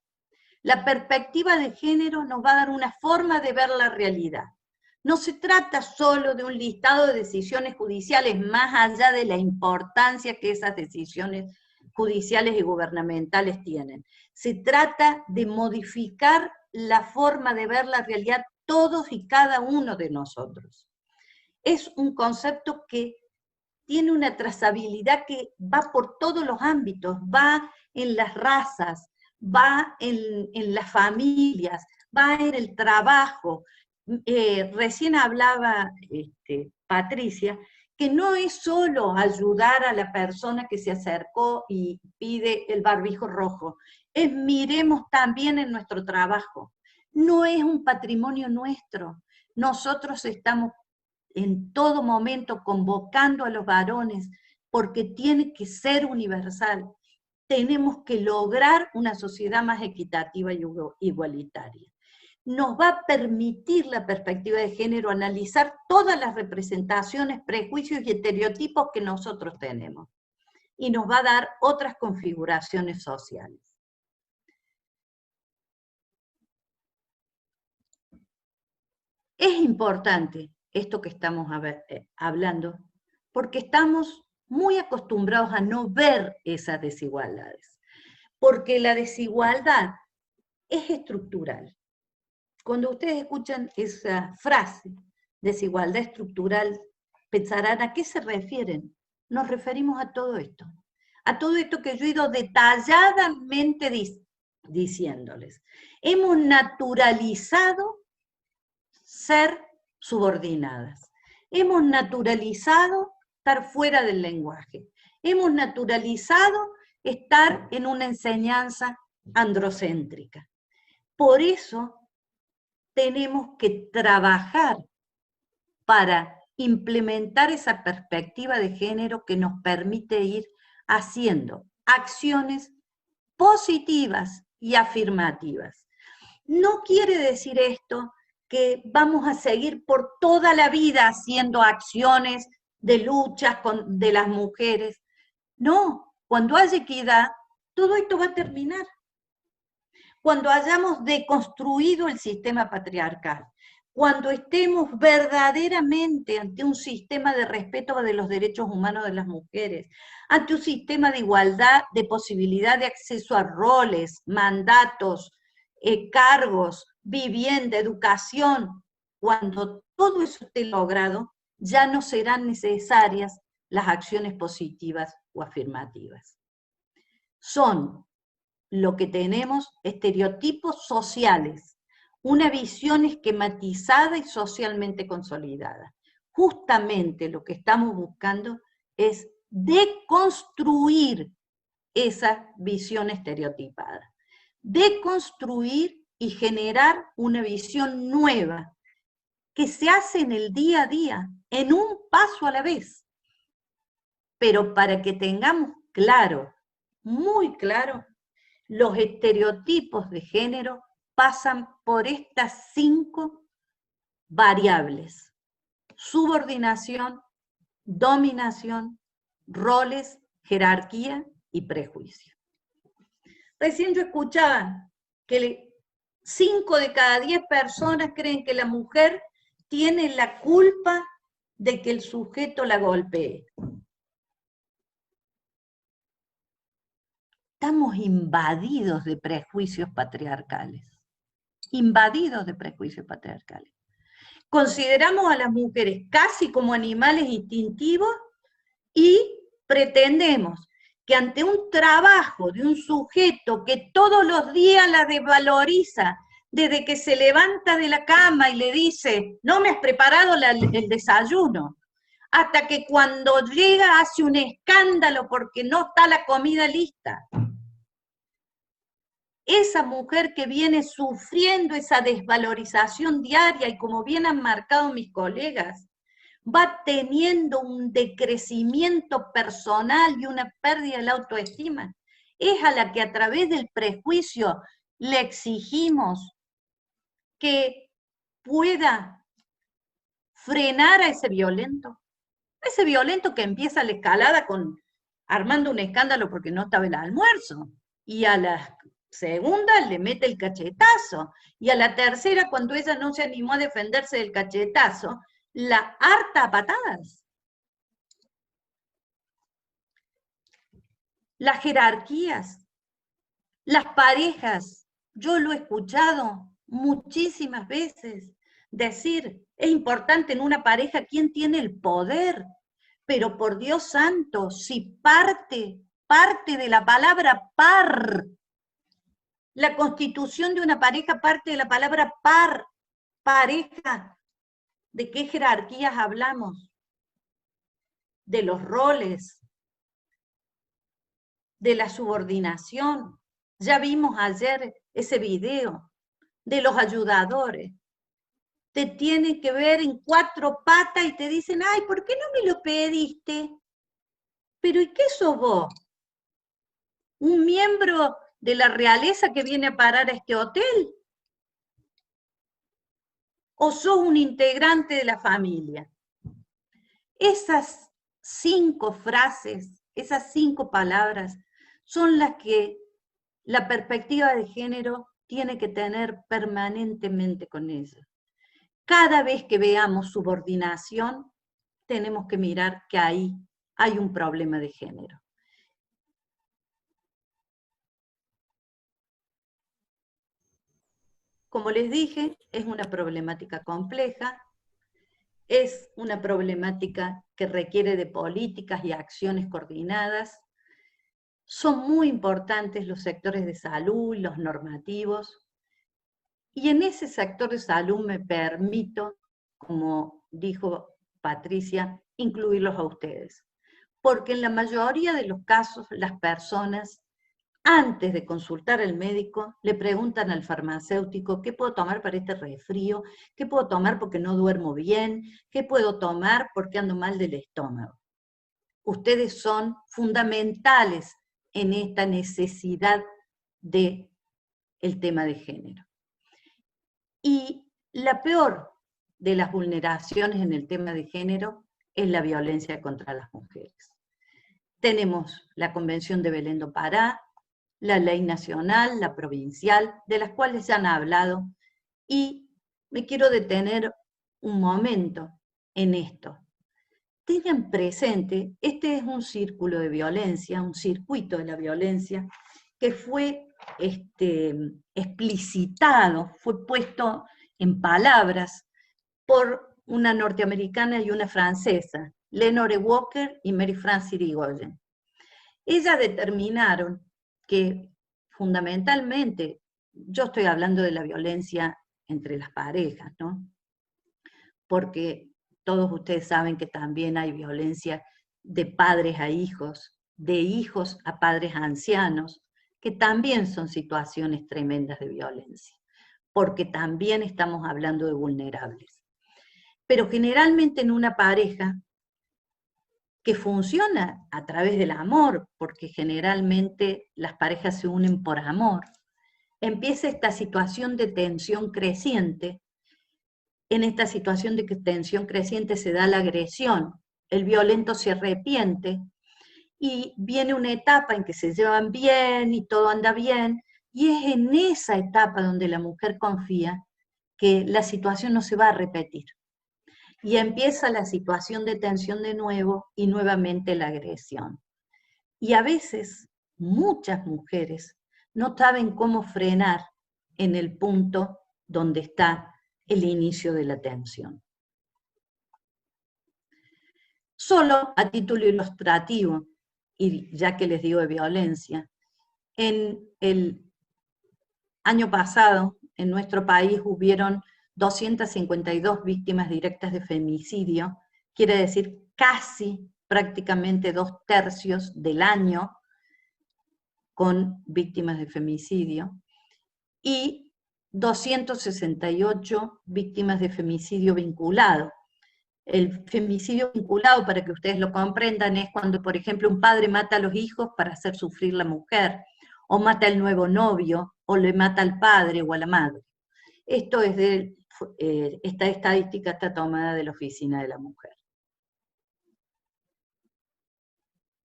La perspectiva de género nos va a dar una forma de ver la realidad. No se trata solo de un listado de decisiones judiciales, más allá de la importancia que esas decisiones judiciales y gubernamentales tienen. Se trata de modificar la forma de ver la realidad todos y cada uno de nosotros. Es un concepto que tiene una trazabilidad que va por todos los ámbitos, va en las razas, va en las familias, va en el trabajo. Recién hablaba Patricia, que no es solo ayudar a la persona que se acercó y pide el barbijo rojo, es miremos también en nuestro trabajo. No es un patrimonio nuestro. Nosotros estamos en todo momento convocando a los varones porque tiene que ser universal. Tenemos que lograr una sociedad más equitativa y igualitaria. Nos va a permitir la perspectiva de género analizar todas las representaciones, prejuicios y estereotipos que nosotros tenemos. Y nos va a dar otras configuraciones sociales. Es importante esto que estamos hablando, porque estamos muy acostumbrados a no ver esas desigualdades. Porque la desigualdad es estructural. Cuando ustedes escuchan esa frase, desigualdad estructural, pensarán ¿a qué se refieren? Nos referimos a todo esto que yo he ido detalladamente diciéndoles. Hemos naturalizado ser subordinadas. Hemos naturalizado estar fuera del lenguaje. Hemos naturalizado estar en una enseñanza androcéntrica. Por eso tenemos que trabajar para implementar esa perspectiva de género que nos permite ir haciendo acciones positivas y afirmativas. No quiere decir esto que vamos a seguir por toda la vida haciendo acciones de luchas de las mujeres. No, cuando haya equidad, todo esto va a terminar. Cuando hayamos deconstruido el sistema patriarcal, cuando estemos verdaderamente ante un sistema de respeto de los derechos humanos de las mujeres, ante un sistema de igualdad, de posibilidad de acceso a roles, mandatos, cargos, vivienda, educación, cuando todo eso esté logrado, ya no serán necesarias las acciones positivas o afirmativas. Son lo que tenemos estereotipos sociales, una visión esquematizada y socialmente consolidada. Justamente lo que estamos buscando es deconstruir esa visión estereotipada, deconstruir y generar una visión nueva que se hace en el día a día, en un paso a la vez. Pero para que tengamos claro, muy claro, los estereotipos de género pasan por estas 5 variables: subordinación, dominación, roles, jerarquía y prejuicio. Recién yo escuchaba que 5 de cada 10 personas creen que la mujer tiene la culpa de que el sujeto la golpee. Estamos invadidos de prejuicios patriarcales. Invadidos de prejuicios patriarcales. Consideramos a las mujeres casi como animales instintivos y pretendemos que ante un trabajo de un sujeto que todos los días la desvaloriza, desde que se levanta de la cama y le dice, no me has preparado el desayuno, hasta que cuando llega hace un escándalo porque no está la comida lista. Esa mujer que viene sufriendo esa desvalorización diaria, y como bien han marcado mis colegas, va teniendo un decrecimiento personal y una pérdida de la autoestima. Es a la que a través del prejuicio le exigimos que pueda frenar a ese violento que empieza la escalada armando un escándalo porque no estaba el almuerzo, y a la segunda le mete el cachetazo, y a la tercera, cuando ella no se animó a defenderse del cachetazo, la harta a patadas. Las jerarquías, las parejas, yo lo he escuchado muchísimas veces decir, es importante en una pareja quién tiene el poder, pero por Dios santo, si parte de la palabra par, la constitución de una pareja parte de la palabra par, pareja, ¿de qué jerarquías hablamos? de los roles, de la subordinación. Ya vimos ayer ese video de los ayudadores. Te tienen que ver en 4 patas y te dicen, ay, ¿por qué no me lo pediste? Pero ¿y qué sos vos? ¿Un miembro de la realeza que viene a parar a este hotel? ¿O sos un integrante de la familia? Esas 5 frases, esas 5 palabras, son las que la perspectiva de género tiene que tener permanentemente con ella. Cada vez que veamos subordinación, tenemos que mirar que ahí hay un problema de género. Como les dije, es una problemática compleja, es una problemática que requiere de políticas y acciones coordinadas. Son muy importantes los sectores de salud, los normativos, y en ese sector de salud me permito, como dijo Patricia, incluirlos a ustedes. Porque en la mayoría de los casos las personas, antes de consultar al médico, le preguntan al farmacéutico, ¿qué puedo tomar para este resfrío? ¿Qué puedo tomar porque no duermo bien? ¿Qué puedo tomar porque ando mal del estómago? Ustedes son fundamentales en esta necesidad del tema de género. Y la peor de las vulneraciones en el tema de género es la violencia contra las mujeres. Tenemos la Convención de Belén do Pará, la ley nacional, la provincial, de las cuales ya han hablado, y me quiero detener un momento en esto. Tengan presente, este es un círculo de violencia, un circuito de la violencia, que fue explicitado, fue puesto en palabras por una norteamericana y una francesa, Lenore Walker y Mary Frances Irigoyen. Ellas determinaron que fundamentalmente, yo estoy hablando de la violencia entre las parejas, ¿no? Porque todos ustedes saben que también hay violencia de padres a hijos, de hijos a padres ancianos, que también son situaciones tremendas de violencia, porque también estamos hablando de vulnerables. Pero generalmente en una pareja que funciona a través del amor, porque generalmente las parejas se unen por amor, empieza esta situación de tensión creciente. En esta situación de tensión creciente se da la agresión, el violento se arrepiente, y viene una etapa en que se llevan bien y todo anda bien, y es en esa etapa donde la mujer confía que la situación no se va a repetir. Y empieza la situación de tensión de nuevo y nuevamente la agresión. Y a veces muchas mujeres no saben cómo frenar en el punto donde está el inicio de la tensión. Solo a título ilustrativo, y ya que les digo de violencia, en el año pasado en nuestro país hubieron 252 víctimas directas de femicidio, quiere decir casi prácticamente 2/3 del año con víctimas de femicidio, y 268 víctimas de femicidio vinculado. El femicidio vinculado, para que ustedes lo comprendan, es cuando, por ejemplo, un padre mata a los hijos para hacer sufrir a la mujer, o mata al nuevo novio, o le mata al padre o a la madre. Esto es esta estadística está tomada de la Oficina de la Mujer.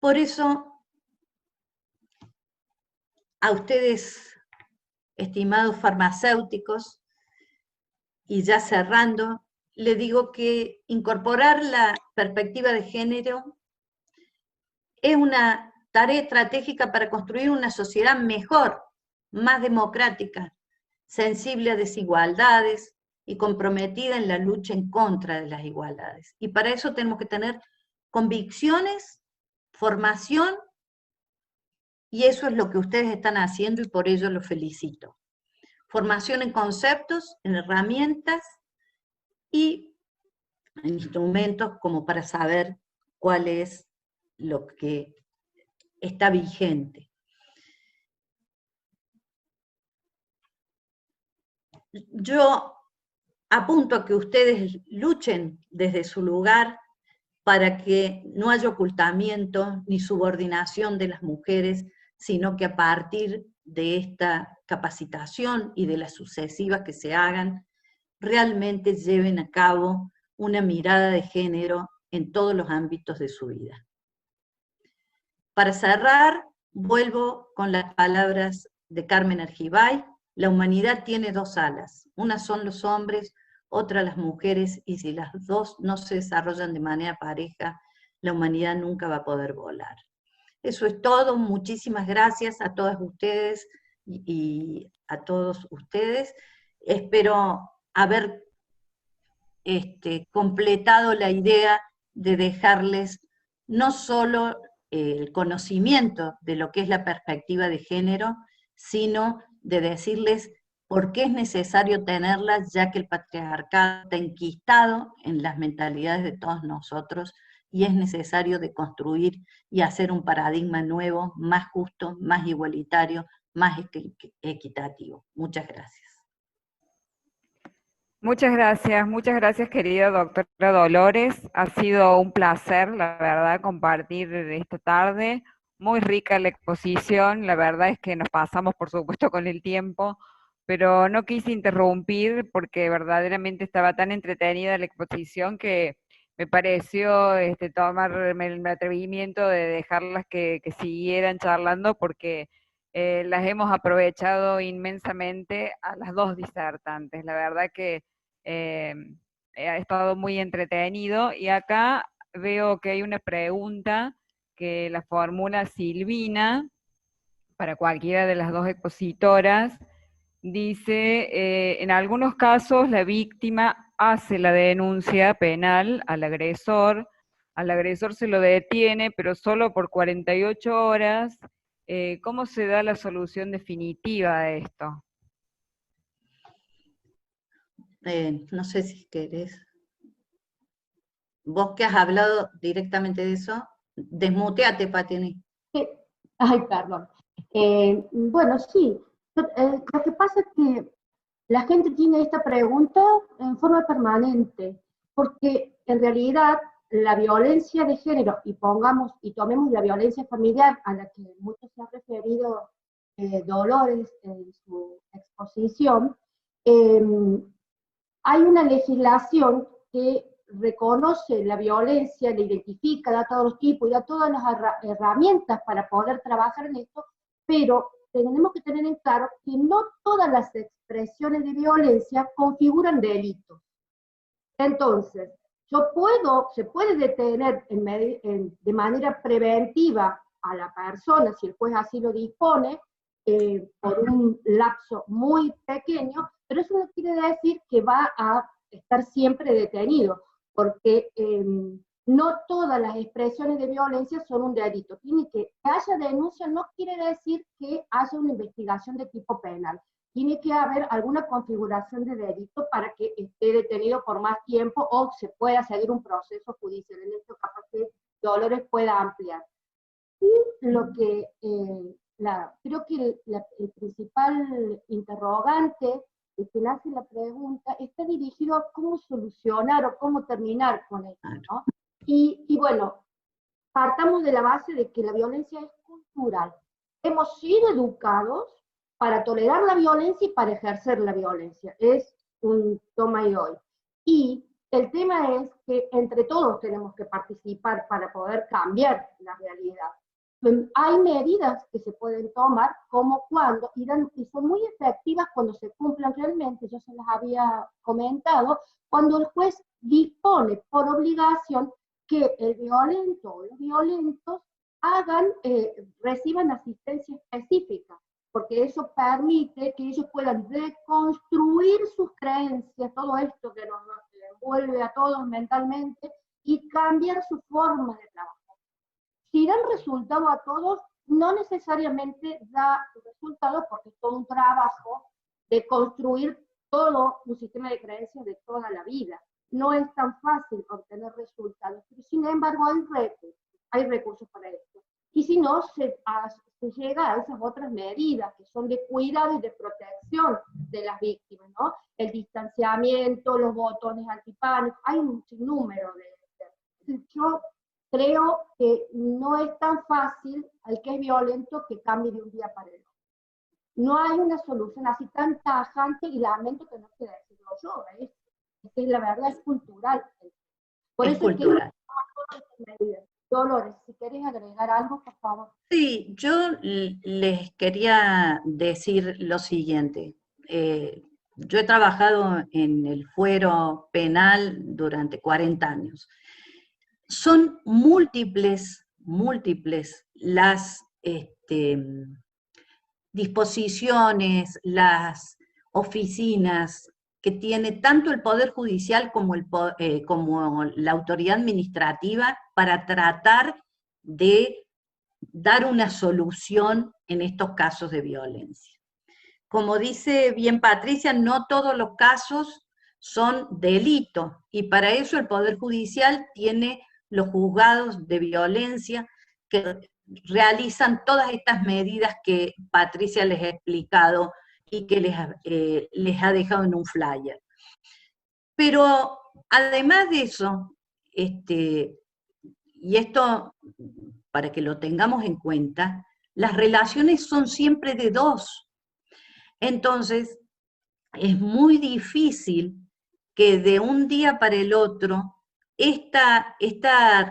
Por eso, a ustedes, estimados farmacéuticos, y ya cerrando, le digo que incorporar la perspectiva de género es una tarea estratégica para construir una sociedad mejor, más democrática, sensible a desigualdades y comprometida en la lucha en contra de las igualdades. Y para eso tenemos que tener convicciones, formación, y eso es lo que ustedes están haciendo y por ello los felicito. Formación en conceptos, en herramientas y en instrumentos como para saber cuál es lo que está vigente. Yo apunto a que ustedes luchen desde su lugar para que no haya ocultamiento ni subordinación de las mujeres, sino que a partir de esta capacitación y de las sucesivas que se hagan, realmente lleven a cabo una mirada de género en todos los ámbitos de su vida. Para cerrar, vuelvo con las palabras de Carmen Argibay: la humanidad tiene dos alas, una son los hombres, otra las mujeres, y si las dos no se desarrollan de manera pareja, la humanidad nunca va a poder volar. Eso es todo, muchísimas gracias a todas ustedes y a todos ustedes. Espero haber completado la idea de dejarles no solo el conocimiento de lo que es la perspectiva de género, sino de decirles por qué es necesario tenerla, ya que el patriarcado está enquistado en las mentalidades de todos nosotros, y es necesario de construir y hacer un paradigma nuevo, más justo, más igualitario, más equitativo. Muchas gracias. Muchas gracias querida doctora Dolores. Ha sido un placer, la verdad, compartir esta tarde. Muy rica la exposición, la verdad es que nos pasamos por supuesto con el tiempo, pero no quise interrumpir porque verdaderamente estaba tan entretenida la exposición que me pareció tomarme el atrevimiento de dejarlas que siguieran charlando porque las hemos aprovechado inmensamente a las dos disertantes. La verdad que eh, ha estado muy entretenido, y acá veo que hay una pregunta que la formula Silvina para cualquiera de las dos expositoras. Dice, en algunos casos la víctima hace la denuncia penal al agresor se lo detiene, pero solo por 48 horas. ¿Cómo se da la solución definitiva a esto? No sé si querés. Vos que has hablado directamente de eso, desmuteate, Patiani. Ay, perdón. Bueno, sí. Lo que pasa es que la gente tiene esta pregunta en forma permanente, porque en realidad la violencia de género, y tomemos la violencia familiar a la que mucho se ha referido Dolores en su exposición, hay una legislación que reconoce la violencia, la identifica, da todos los tipos y da todas las herramientas para poder trabajar en esto, pero tenemos que tener en claro que no todas las expresiones de violencia configuran delitos. Entonces, se puede detener de manera preventiva a la persona, si el juez así lo dispone, por un lapso muy pequeño, pero eso no quiere decir que va a estar siempre detenido, porque no todas las expresiones de violencia son un delito. Que haya denuncia no quiere decir que haya una investigación de tipo penal. Tiene que haber alguna configuración de delito para que esté detenido por más tiempo o se pueda seguir un proceso judicial. En esto capaz que Dolores pueda ampliar. Y lo que creo que el principal interrogante que le hace la pregunta está dirigido a cómo solucionar o cómo terminar con esto, ¿no? Y bueno, partamos de la base de que la violencia es cultural. Hemos sido educados para tolerar la violencia y para ejercer la violencia. Es un toma y doy. Y el tema es que entre todos tenemos que participar para poder cambiar la realidad. Hay medidas que se pueden tomar, como cuando, y son muy efectivas cuando se cumplan realmente, yo se las había comentado, cuando el juez dispone por obligación que el violento o los violentos reciban asistencia específica, porque eso permite que ellos puedan reconstruir sus creencias, todo esto que nos envuelve a todos mentalmente, y cambiar su forma de trabajar. Si dan resultado a todos, no necesariamente da resultado porque es todo un trabajo de construir todo un sistema de creencias de toda la vida. no es tan fácil obtener resultados, pero sin embargo hay recursos para esto. Y si no, se llega a esas otras medidas que son de cuidado y de protección de las víctimas, ¿no? El distanciamiento, los botones antipánicos, hay un sinnúmero de... Yo creo que no es tan fácil al que es violento que cambie de un día para el otro. No hay una solución así tan tajante, y lamento que no quiera decirlo yo, es que la verdad es cultural. Por Es eso cultural. es que Dolores, si querés agregar algo, por favor. Sí, yo les quería decir lo siguiente. Yo he trabajado en el fuero penal durante 40 años. Son múltiples las disposiciones, las oficinas que tiene tanto el Poder Judicial como la autoridad administrativa para tratar de dar una solución en estos casos de violencia. Como dice bien Patricia, no todos los casos son delitos, y para eso el Poder Judicial tiene los juzgados de violencia que realizan todas estas medidas que Patricia les ha explicado y que les ha dejado en un flyer. Pero además de eso, y esto para que lo tengamos en cuenta, las relaciones son siempre de dos. Entonces, es muy difícil que de un día para el otro esta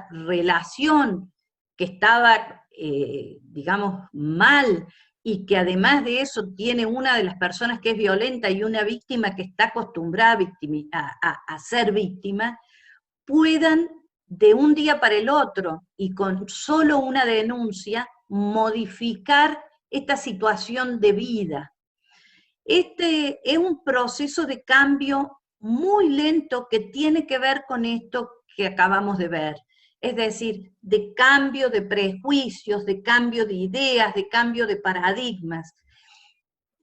relación que estaba, digamos, mal, y que además de eso tiene una de las personas que es violenta y una víctima que está acostumbrada a ser víctima, puedan de un día para el otro y con solo una denuncia modificar esta situación de vida. Este es un proceso de cambio muy lento que tiene que ver con esto que acabamos de ver. Es decir, de cambio de prejuicios, de cambio de ideas, de cambio de paradigmas.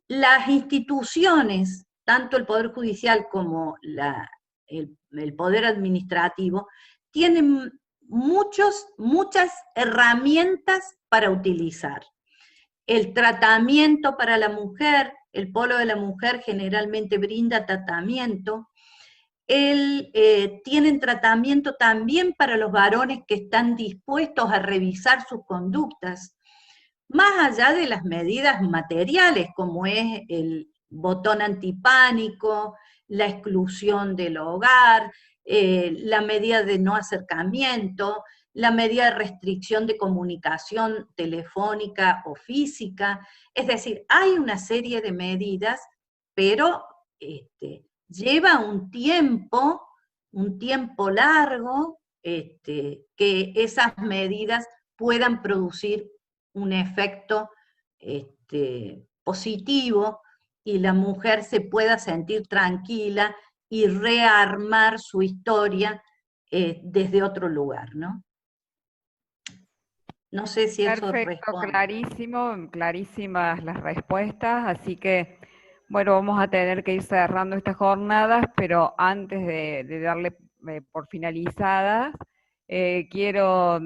Las instituciones, tanto el Poder Judicial como el Poder Administrativo, tienen muchas herramientas para utilizar. El tratamiento para la mujer, el Polo de la Mujer generalmente brinda tratamiento. Tienen tratamiento también para los varones que están dispuestos a revisar sus conductas, más allá de las medidas materiales, como es el botón antipánico, la exclusión del hogar, la medida de no acercamiento, la medida de restricción de comunicación telefónica o física. Es decir, hay una serie de medidas, pero lleva un tiempo largo que esas medidas puedan producir un efecto positivo y la mujer se pueda sentir tranquila y rearmar su historia desde otro lugar, ¿no? No sé si eso responde. Clarísimo, clarísimas las respuestas, así que, bueno, vamos a tener que ir cerrando estas jornadas, pero antes de darle por finalizadas, quiero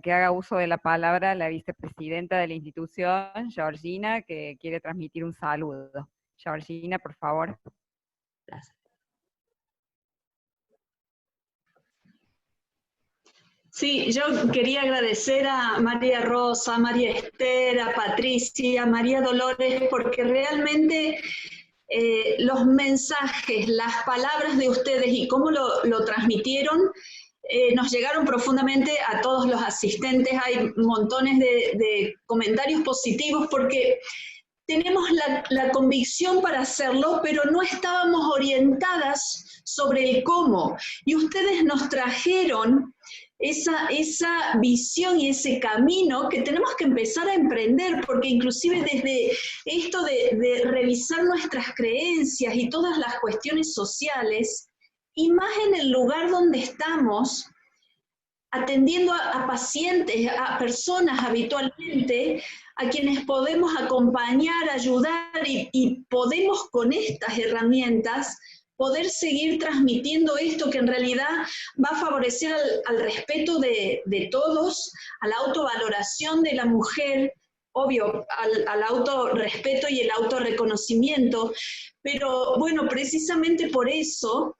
que haga uso de la palabra la vicepresidenta de la institución, Georgina, que quiere transmitir un saludo. Georgina, por favor. Gracias. Sí, yo quería agradecer a María Rosa, a María Esther, a Patricia, a María Dolores, porque realmente los mensajes, las palabras de ustedes y cómo lo transmitieron, nos llegaron profundamente a todos los asistentes. Hay montones de comentarios positivos porque tenemos la convicción para hacerlo, pero no estábamos orientadas sobre el cómo. Y ustedes nos trajeron esa visión y ese camino que tenemos que empezar a emprender, porque inclusive desde esto de revisar nuestras creencias y todas las cuestiones sociales, y más en el lugar donde estamos, atendiendo a pacientes, a personas habitualmente, a quienes podemos acompañar, ayudar y podemos con estas herramientas poder seguir transmitiendo esto que en realidad va a favorecer al respeto de todos, a la autovaloración de la mujer, obvio, al autorrespeto y el autorreconocimiento, pero bueno, precisamente por eso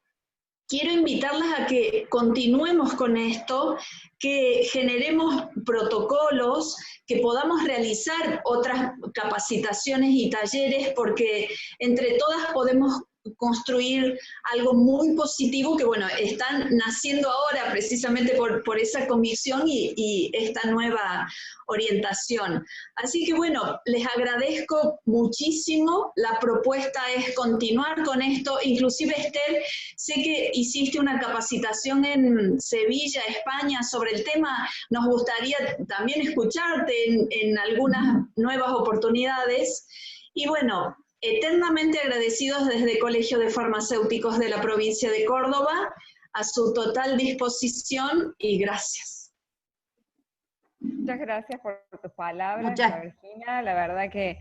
quiero invitarlas a que continuemos con esto, que generemos protocolos, que podamos realizar otras capacitaciones y talleres, porque entre todas podemos construir algo muy positivo que, bueno, están naciendo ahora precisamente por esa convicción y esta nueva orientación. Así que, bueno, les agradezco muchísimo. La propuesta es continuar con esto. Inclusive, Esther, sé que hiciste una capacitación en Sevilla, España, sobre el tema. Nos gustaría también escucharte en algunas nuevas oportunidades. Y bueno, eternamente agradecidos desde Colegio de Farmacéuticos de la provincia de Córdoba, a su total disposición y gracias. Muchas gracias por tus palabras, Muchas. Georgina. La verdad que,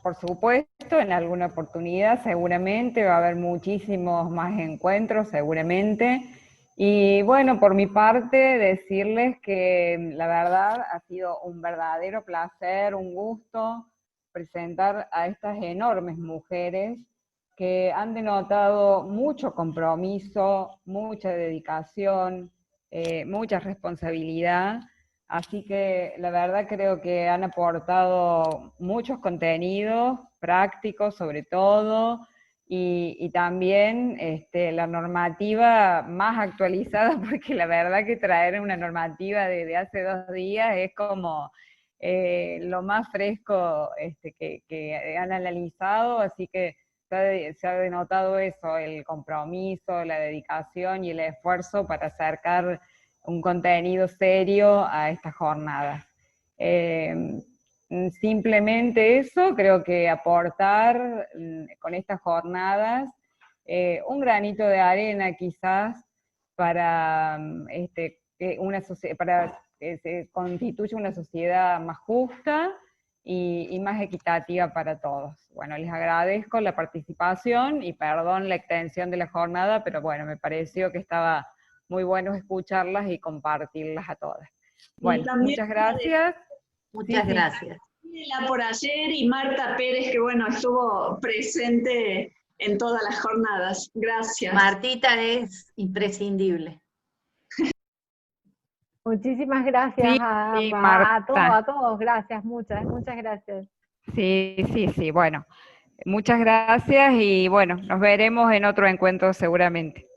por supuesto, en alguna oportunidad seguramente va a haber muchísimos más encuentros, seguramente. Y bueno, por mi parte, decirles que la verdad ha sido un verdadero placer, un gusto presentar a estas enormes mujeres que han denotado mucho compromiso, mucha dedicación, mucha responsabilidad. Así que la verdad creo que han aportado muchos contenidos prácticos sobre todo, y también la normativa más actualizada, porque la verdad que traer una normativa de hace 2 días es como lo más fresco que han analizado, así que se ha denotado eso, el compromiso, la dedicación y el esfuerzo para acercar un contenido serio a estas jornadas. Simplemente eso, creo que aportar con estas jornadas un granito de arena quizás para, para que se constituya una sociedad más justa y más equitativa para todos. Bueno, les agradezco la participación y perdón la extensión de la jornada, pero bueno, me pareció que estaba muy bueno escucharlas y compartirlas a todas. Bueno, muchas gracias. Muchas gracias. Por ayer y Marta Pérez, que bueno, estuvo presente en todas las jornadas. Gracias. Martita es imprescindible. Muchísimas gracias Sí, a todos, gracias, muchas gracias. Sí, bueno, muchas gracias y bueno, nos veremos en otro encuentro seguramente.